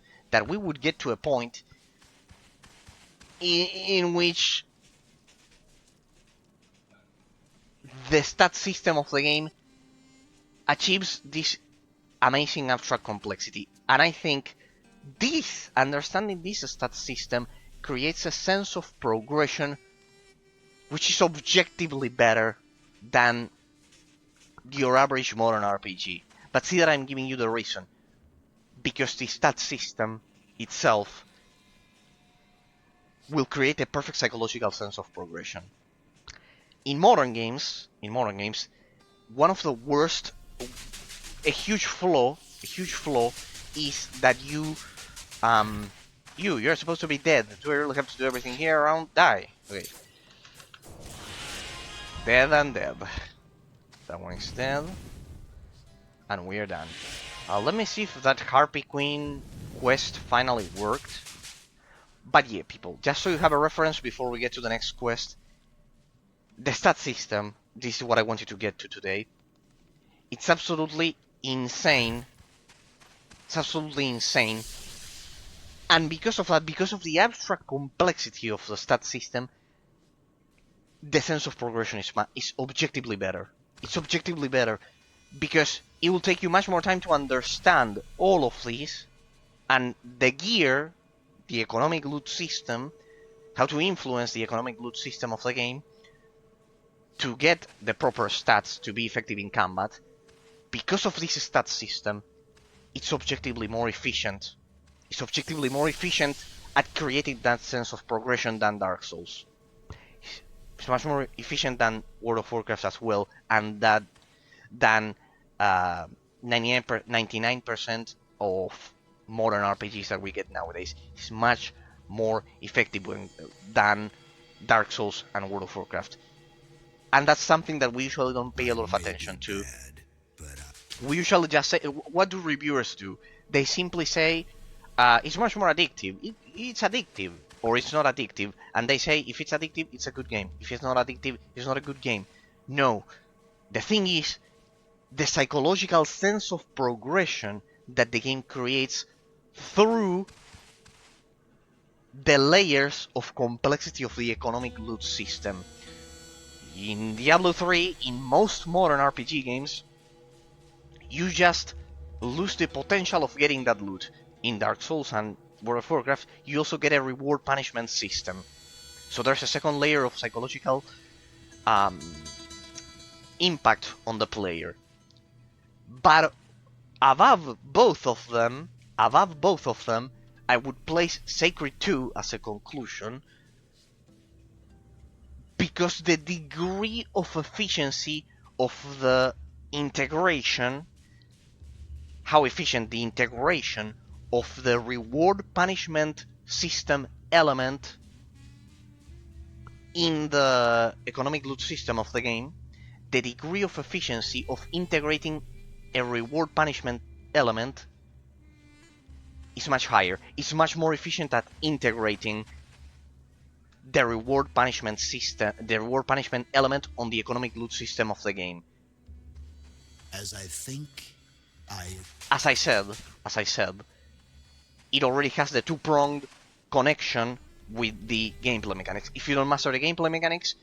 in which the stat system of the game achieves this amazing abstract complexity. And I think understanding this stat system creates a sense of progression which is objectively better than your average modern RPG. But see that I'm giving you the reason. Because the stat system itself will create a perfect psychological sense of progression. In modern games, one of the worst, a huge flaw is that you're supposed to be dead. Do I really have to do everything here around? Die. Okay. Dead and dead. That one is dead. And we're done. Let me see if that Harpy Queen quest finally worked. But yeah, people, just so you have a reference before we get to the next quest, the stat system, this is what I want you to get to today. It's absolutely insane. It's absolutely insane. And because of that, because of the abstract complexity of the stat system, the sense of progression is objectively better. It's objectively better because it will take you much more time to understand all of these, and the gear, the economic loot system, how to influence the economic loot system of the game to get the proper stats to be effective in combat. Because of this stat system, it's objectively more efficient. It's objectively more efficient at creating that sense of progression than Dark Souls. It's much more efficient than World of Warcraft as well, and than 99% of modern RPGs that we get nowadays. It's much more effective than Dark Souls and World of Warcraft. And that's something that we usually don't pay a lot of attention to. We usually just say, what do reviewers do? They simply say, it's much more addictive. It's addictive, or it's not addictive. And they say, if it's addictive, it's a good game. If it's not addictive, it's not a good game. No. The thing is, the psychological sense of progression that the game creates through the layers of complexity of the economic loot system. In Diablo 3, in most modern RPG games, you just lose the potential of getting that loot. In Dark Souls and World of Warcraft, you also get a reward punishment system. So there's a second layer of psychological impact on the player. But above both of them, I would place Sacred 2 as a conclusion, because the degree of efficiency of the integration, how efficient the integration of the reward punishment system element in the economic loot system of the game, the degree of efficiency of integrating a reward punishment element is much higher. It's much more efficient at integrating the reward punishment system, the reward punishment element on the economic loot system of the game. As I said, it already has the two-pronged connection with the gameplay mechanics. If you don't master the gameplay mechanics,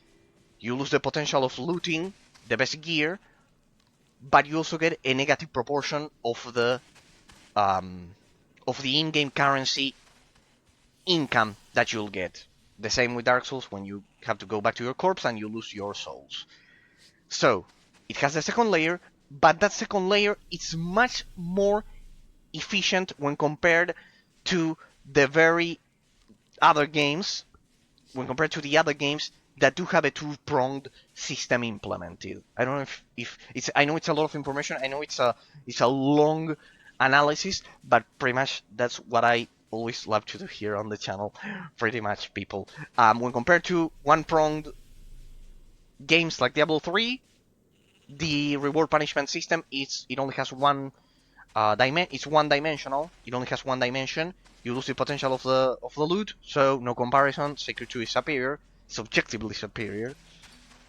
you lose the potential of looting the best gear, but you also get a negative proportion of the in-game currency income that you'll get. The same with Dark Souls, when you have to go back to your corpse and you lose your souls. So, it has the second layer, but that second layer is much more efficient when compared to the very other games, that do have a two-pronged system implemented. I don't know if it's. I know it's a lot of information. I know it's a long analysis, but pretty much that's what I always love to do here on the channel. Pretty much, people. When compared to one-pronged games like Diablo 3, the reward punishment system it only has one it's one-dimensional. It only has one dimension. You lose the potential of the loot, so no comparison. Sacred 2 is superior. It's objectively superior.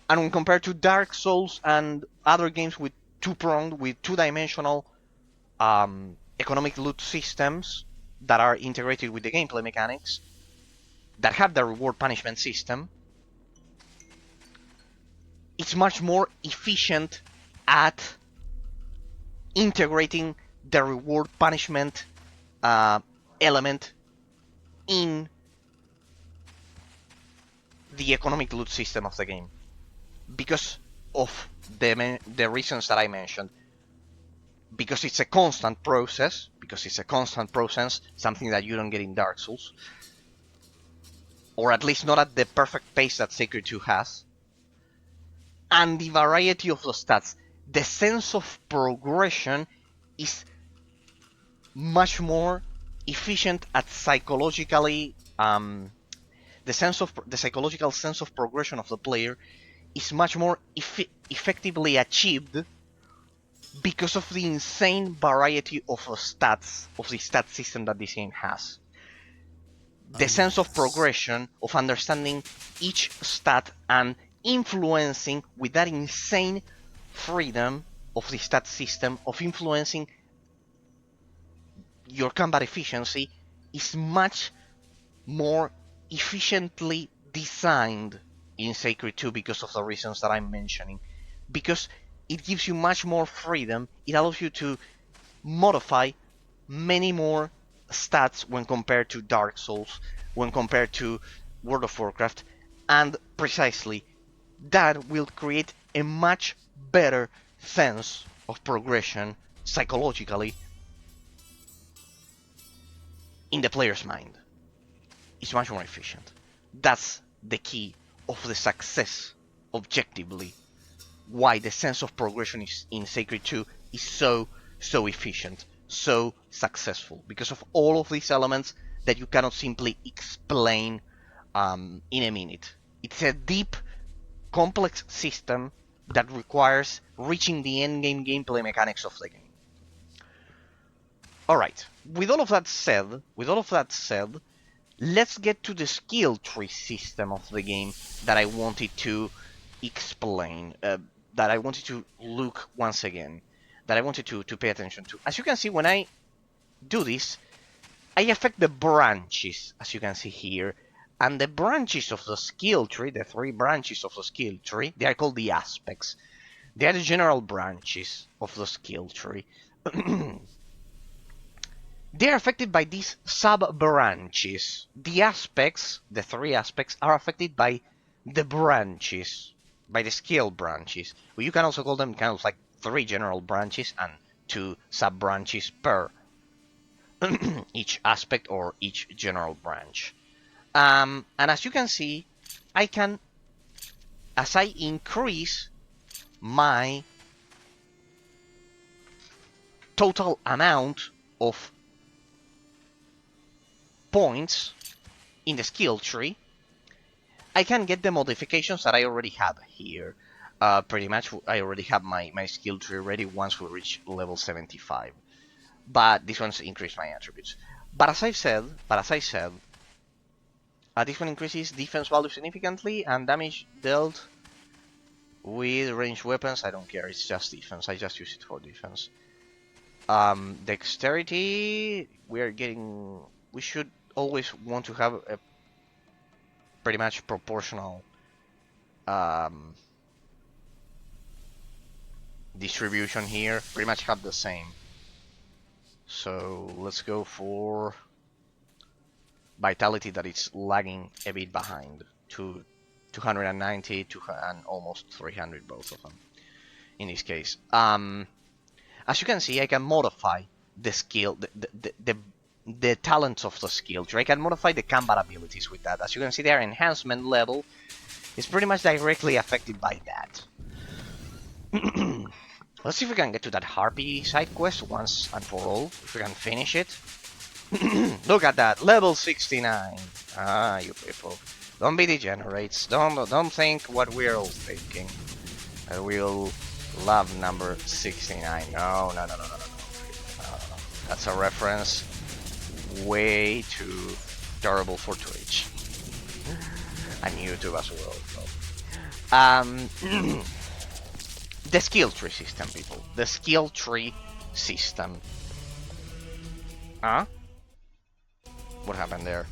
And when compared to Dark Souls and other games with two-dimensional economic loot systems that are integrated with the gameplay mechanics, that have the reward punishment system, it's much more efficient at integrating the reward punishment element in the economic loot system of the game, because of the reasons that I mentioned. Because it's a constant process, something that you don't get in Dark Souls, or at least not at the perfect pace that Sacred 2 has, and the variety of the stats. The sense of progression is much more efficient at psychologically the psychological sense of progression of the player is much more effectively achieved because of the insane variety of stats, of the stat system that this game has. The sense of progression, of understanding each stat and influencing with that insane freedom of the stat system, of influencing your combat efficiency, is much more efficiently designed in Sacred 2 because of the reasons that I'm mentioning. Because it gives you much more freedom, it allows you to modify many more stats when compared to Dark Souls, when compared to World of Warcraft, and precisely that will create a much better sense of progression psychologically in the player's mind. It's much more efficient. That's the key of the success, objectively, why the sense of progression is in Sacred 2 is so efficient, so successful, because of all of these elements that you cannot simply explain in a minute. It's a deep, complex system that requires reaching the endgame gameplay mechanics of the game. Alright, with all of that said, let's get to the skill tree system of the game that I wanted to explain, that I wanted to look once again, that I wanted to pay attention to. As you can see, when I do this, I affect the branches, as you can see here. And the branches of the skill tree, the 3 branches of the skill tree, they are called the aspects. They are the general branches of the skill tree. They are affected by these sub-branches. The aspects, the 3 aspects, are affected by the branches, by the skill branches. Well, you can also call them kind of like 3 general branches and 2 sub-branches per each aspect or each general branch. And as you can see, as I increase my total amount of points in the skill tree, I can get the modifications that I already have here. Pretty much, I already have my skill tree ready once we reach level 75. But this one's increased my attributes. But as I said, this one increases defense value significantly and damage dealt with ranged weapons. I don't care, it's just defense. I just use it for defense. Dexterity, we should always want to have a pretty much proportional distribution here. Pretty much have the same. So let's go for vitality, that it's lagging a bit behind, to 290 and almost 300, both of them in this case. As you can see, I can modify the skill, the talents of the skill tree. I can modify the combat abilities with that. As you can see, their enhancement level is pretty much directly affected by that. Let's see if we can get to that Harpy side quest once and for all. If we can finish it. Look at that, level 69. Ah, you people. Don't be degenerates. Don't think what we're all thinking. We'll love number 69. No. That's a reference way too terrible for Twitch. And YouTube as well. So. The skill tree system, people. The skill tree system. Huh? What happened there?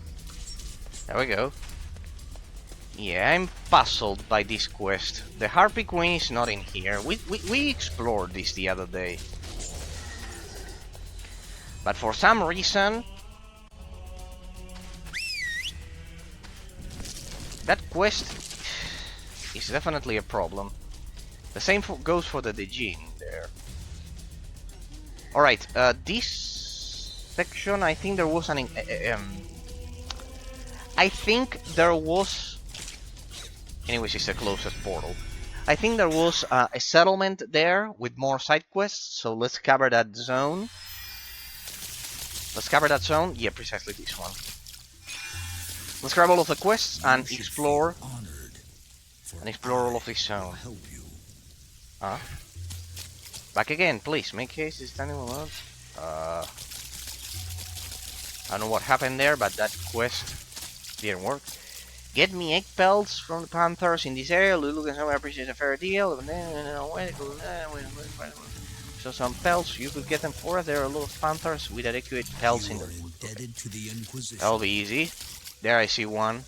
There we go. Yeah, I'm puzzled by this quest. The Harpy Queen is not in here. We explored this the other day. But for some reason... that quest is definitely a problem. The same goes for the Djinn there. Alright, this section, I think there was an... I think there was... anyways, it's the closest portal. I think there was a settlement there with more side quests, so let's cover that zone. Let's cover that zone. Yeah, precisely this one. Let's grab all of the quests and explore all of this zone. Back again, please. Make haste is standing alone. I don't know what happened there, but that quest didn't work. Get me 8 pelts from the panthers in this area. Look and I appreciate a fair deal. So some pelts, you could get them for us. There are a lot of panthers with adequate pelts in them. That'll be easy. There I see one.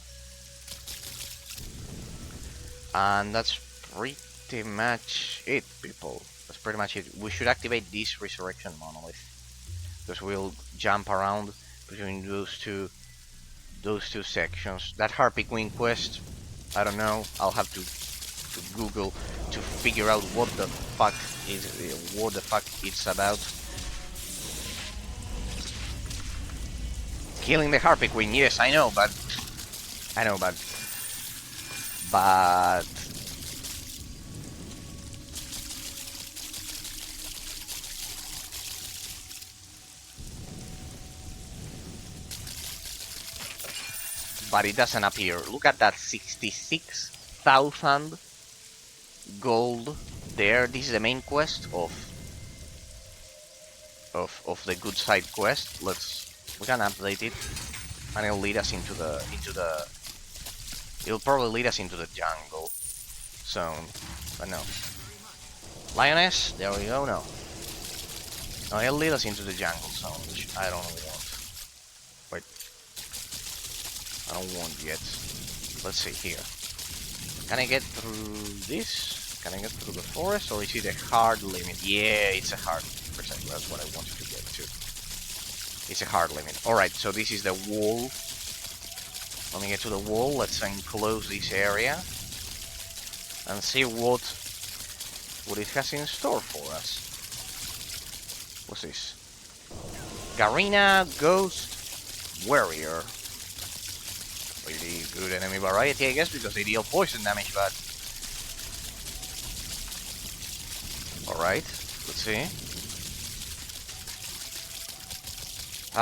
And that's pretty much it, people. That's pretty much it. We should activate this resurrection monolith, because we'll jump around between those two sections. That Harpy Queen quest, I don't know. I'll have to Google to figure out what the fuck it's about. Killing the Harpy Queen, yes, I know, but it doesn't appear. Look at that, 66,000 gold there. This is the main quest of the good side quest. We can update it, and it'll lead us it'll probably lead us into the jungle zone, but no. Lioness, there we go. No, it'll lead us into the jungle zone, which I don't really want. Wait, I don't want yet. Let's see here. Can I get through this? Can I get through the forest, or is it a hard limit? Yeah, it's a hard limit. Precisely, that's what I wanted to get to. It's a hard limit. Alright, so this is the wall. When we get to the wall, let's enclose this area and see what it has in store for us. What's this? Garena Ghost Warrior. Really good enemy variety, I guess, because they deal poison damage, but... Alright, let's see.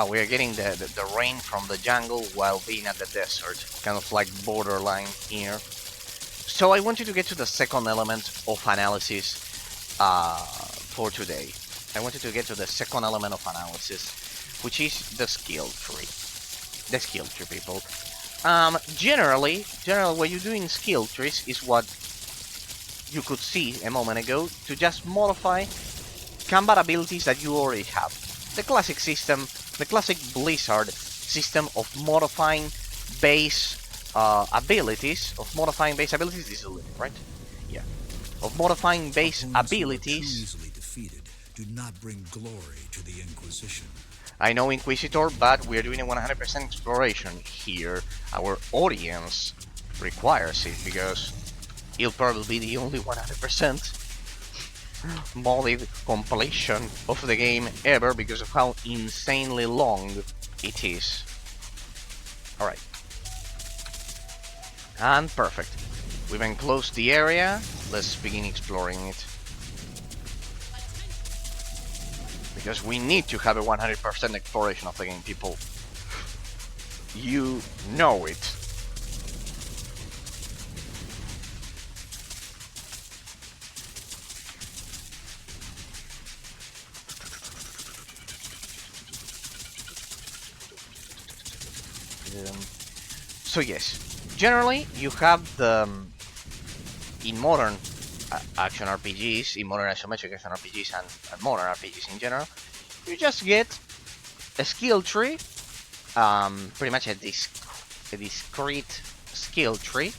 We are getting the rain from the jungle while being at the desert. Kind of like borderline here. So I want you to get to the second element of analysis for today. I want you to get to the second element of analysis, which is the skill tree. The skill tree, people. Generally, what you do in skill trees is what you could see a moment ago, to just modify combat abilities that you already have. The classic system, the classic Blizzard system of modifying base abilities, this is a limit, right? Yeah. Of modifying base abilities. Too easily defeated do not bring glory to the Inquisition. I know, Inquisitor, but we're doing a 100% exploration here. Our audience requires it, because it'll probably be the only 100% modded completion of the game ever, because of how insanely long it is. Alright. And perfect. We've enclosed the area. Let's begin exploring it. Because we need to have a 100% exploration of the game, people. You know it. So yes, generally you have the in modern action RPGs, in modern isometric action RPGs and modern RPGs in general, you just get a skill tree, pretty much a discrete skill tree,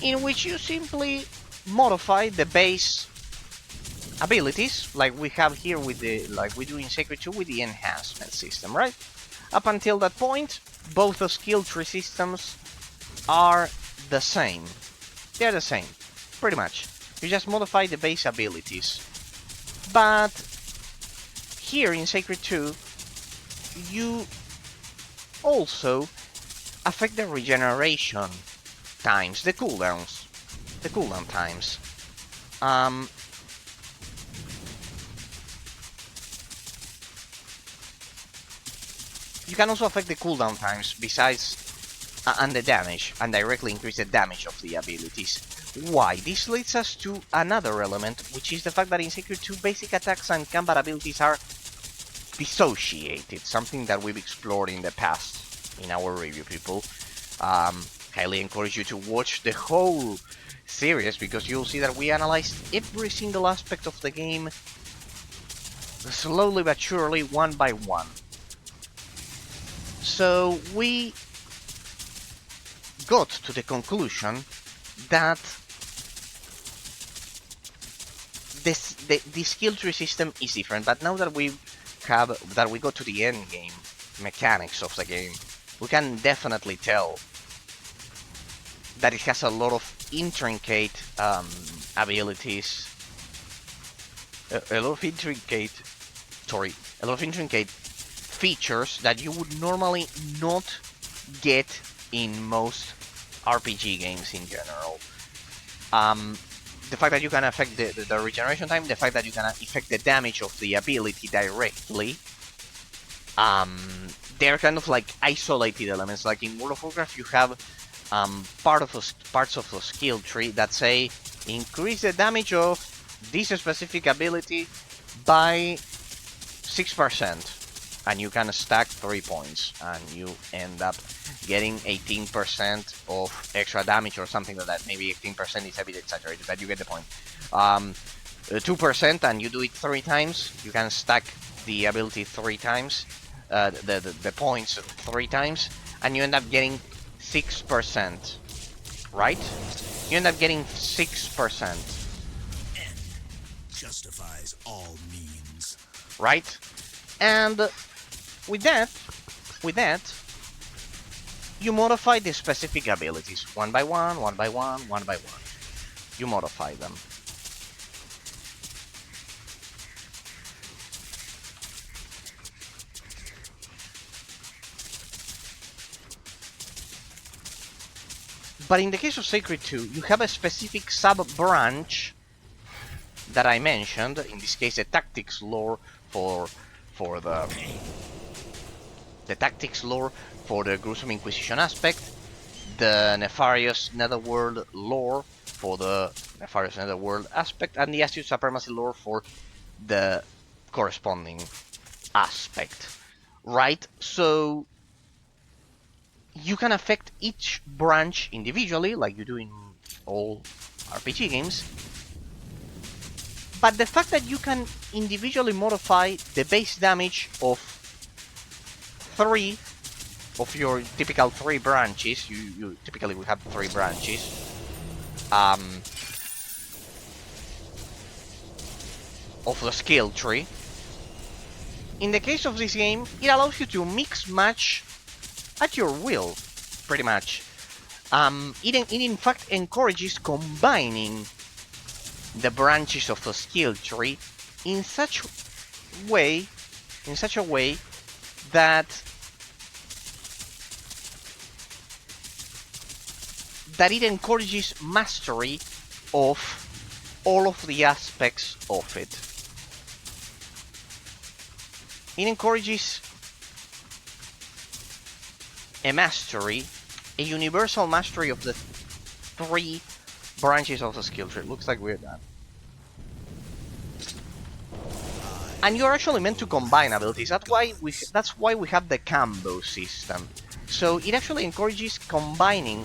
in which you simply modify the base abilities, like we have here with the, like we do in Sacred 2 with the enhancement system, right? Up until that point, both the skill tree systems are the same. They're the same, pretty much. You just modify the base abilities. But here in Sacred 2, you also affect the regeneration times, the cooldown times. You can also affect the cooldown times, besides and the damage, and directly increase the damage of the abilities. Why? This leads us to another element, which is the fact that in Sacred 2 basic attacks and combat abilities are dissociated, something that we've explored in the past in our review, people. Highly encourage you to watch the whole series, because you'll see that we analyzed every single aspect of the game slowly but surely, one by one. So we got to the conclusion that the skill tree system is different, but now that we got to the endgame mechanics of the game, we can definitely tell that it has a lot of intricate abilities, a lot of intricate features that you would normally not get in most RPG games in general. The fact that you can affect the regeneration time, the fact that you can affect the damage of the ability directly, they're kind of like isolated elements. Like in World of Warcraft, you have parts of the skill tree that say increase the damage of this specific ability by 6%. And you can stack 3 points, and you end up getting 18% of extra damage or something like that. Maybe 18% is a bit exaggerated, but you get the point. 2%, and you do it 3 times. You can stack the ability 3 times, the points 3 times, and you end up getting 6%. Right? You end up getting 6%. N justifies all means. Right? And with that, you modify the specific abilities one by one. You modify them. But in the case of Sacred 2, you have a specific sub-branch that I mentioned, in this case the tactics lore for the tactics lore for the Gruesome Inquisition aspect, the Nefarious Netherworld lore for the Nefarious Netherworld aspect, and the Astute Supremacy lore for the corresponding aspect, right? So you can affect each branch individually, like you do in all RPG games, but the fact that you can individually modify the base damage of 3 of your typical 3 branches, you typically will have 3 branches, of the skill tree. In the case of this game, it allows you to mix match at your will, pretty much. It in fact encourages combining the branches of the skill tree in such a way that it encourages mastery of all of the aspects of it. It encourages a mastery, a universal mastery of the 3 branches of the skill tree. Looks like we're done. And you're actually meant to combine abilities. That's why we have the combo system. So it actually encourages combining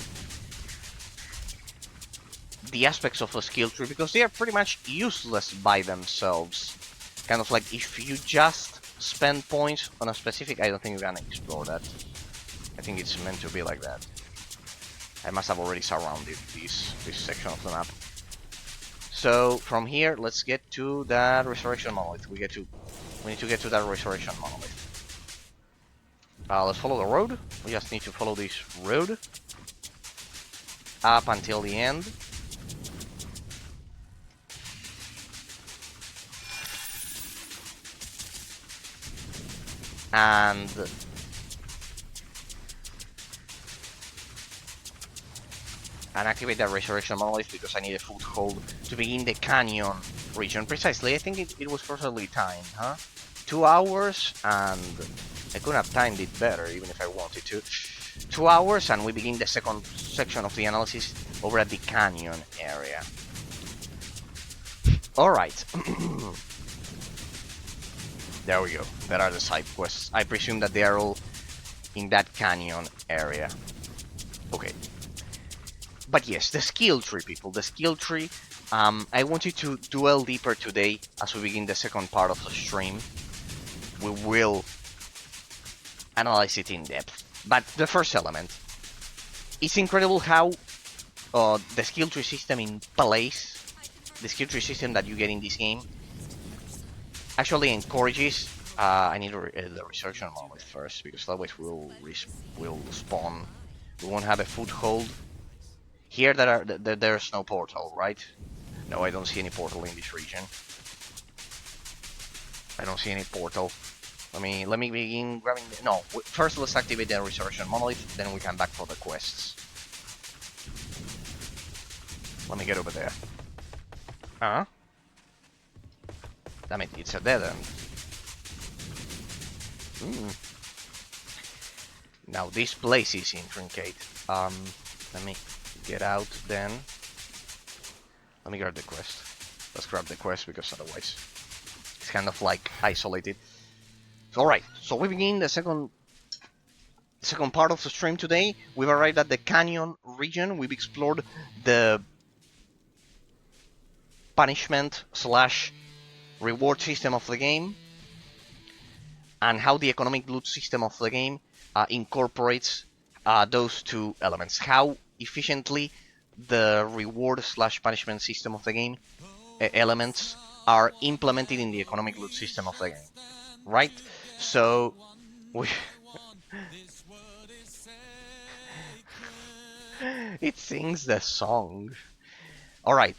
the aspects of a skill tree, because they are pretty much useless by themselves. Kind of like if you just spend points on a specific... I don't think we're gonna explore that. I think it's meant to be like that. I must have already surrounded this section of the map. So from here, let's get to that resurrection monolith. We need to get to that resurrection monolith. Let's follow the road. We just need to follow this road up until the end. And activate that resurrection monolith, because I need a foothold to begin the canyon region. Precisely, I think it was perfectly timed, huh? 2 hours, and I could have timed it better even if I wanted to. 2 hours, and we begin the second section of the analysis over at the canyon area. Alright. There we go. There are the side quests. I presume that they are all in that canyon area. Okay. But yes, the skill tree, people. The skill tree. I want you to dwell deeper today as we begin the second part of the stream. We will analyze it in depth. But the first element. It's incredible how the skill tree system in place, the skill tree system that you get in this game, actually encourages... I need the research on monolith first, because otherwise we'll spawn. We won't have a foothold. Here there's no portal, right? No, I don't see any portal in this region. I don't see any portal. Let me begin grabbing... No, first let's activate the resurrection monolith, then we come back for the quests. Let me get over there. Huh? Damn it, it's a dead end. Now this place is intricate. Let me get out then. Let me grab the quest. Let's grab the quest, because otherwise it's kind of like isolated. Alright, so we begin the second part of the stream today. We've arrived at the canyon region. We've explored the punishment / reward system of the game, and how the economic loot system of the game incorporates those 2 elements. How efficiently the reward / punishment system of the game elements are implemented in the economic loot system of the game. Right? So it sings the song. Alright.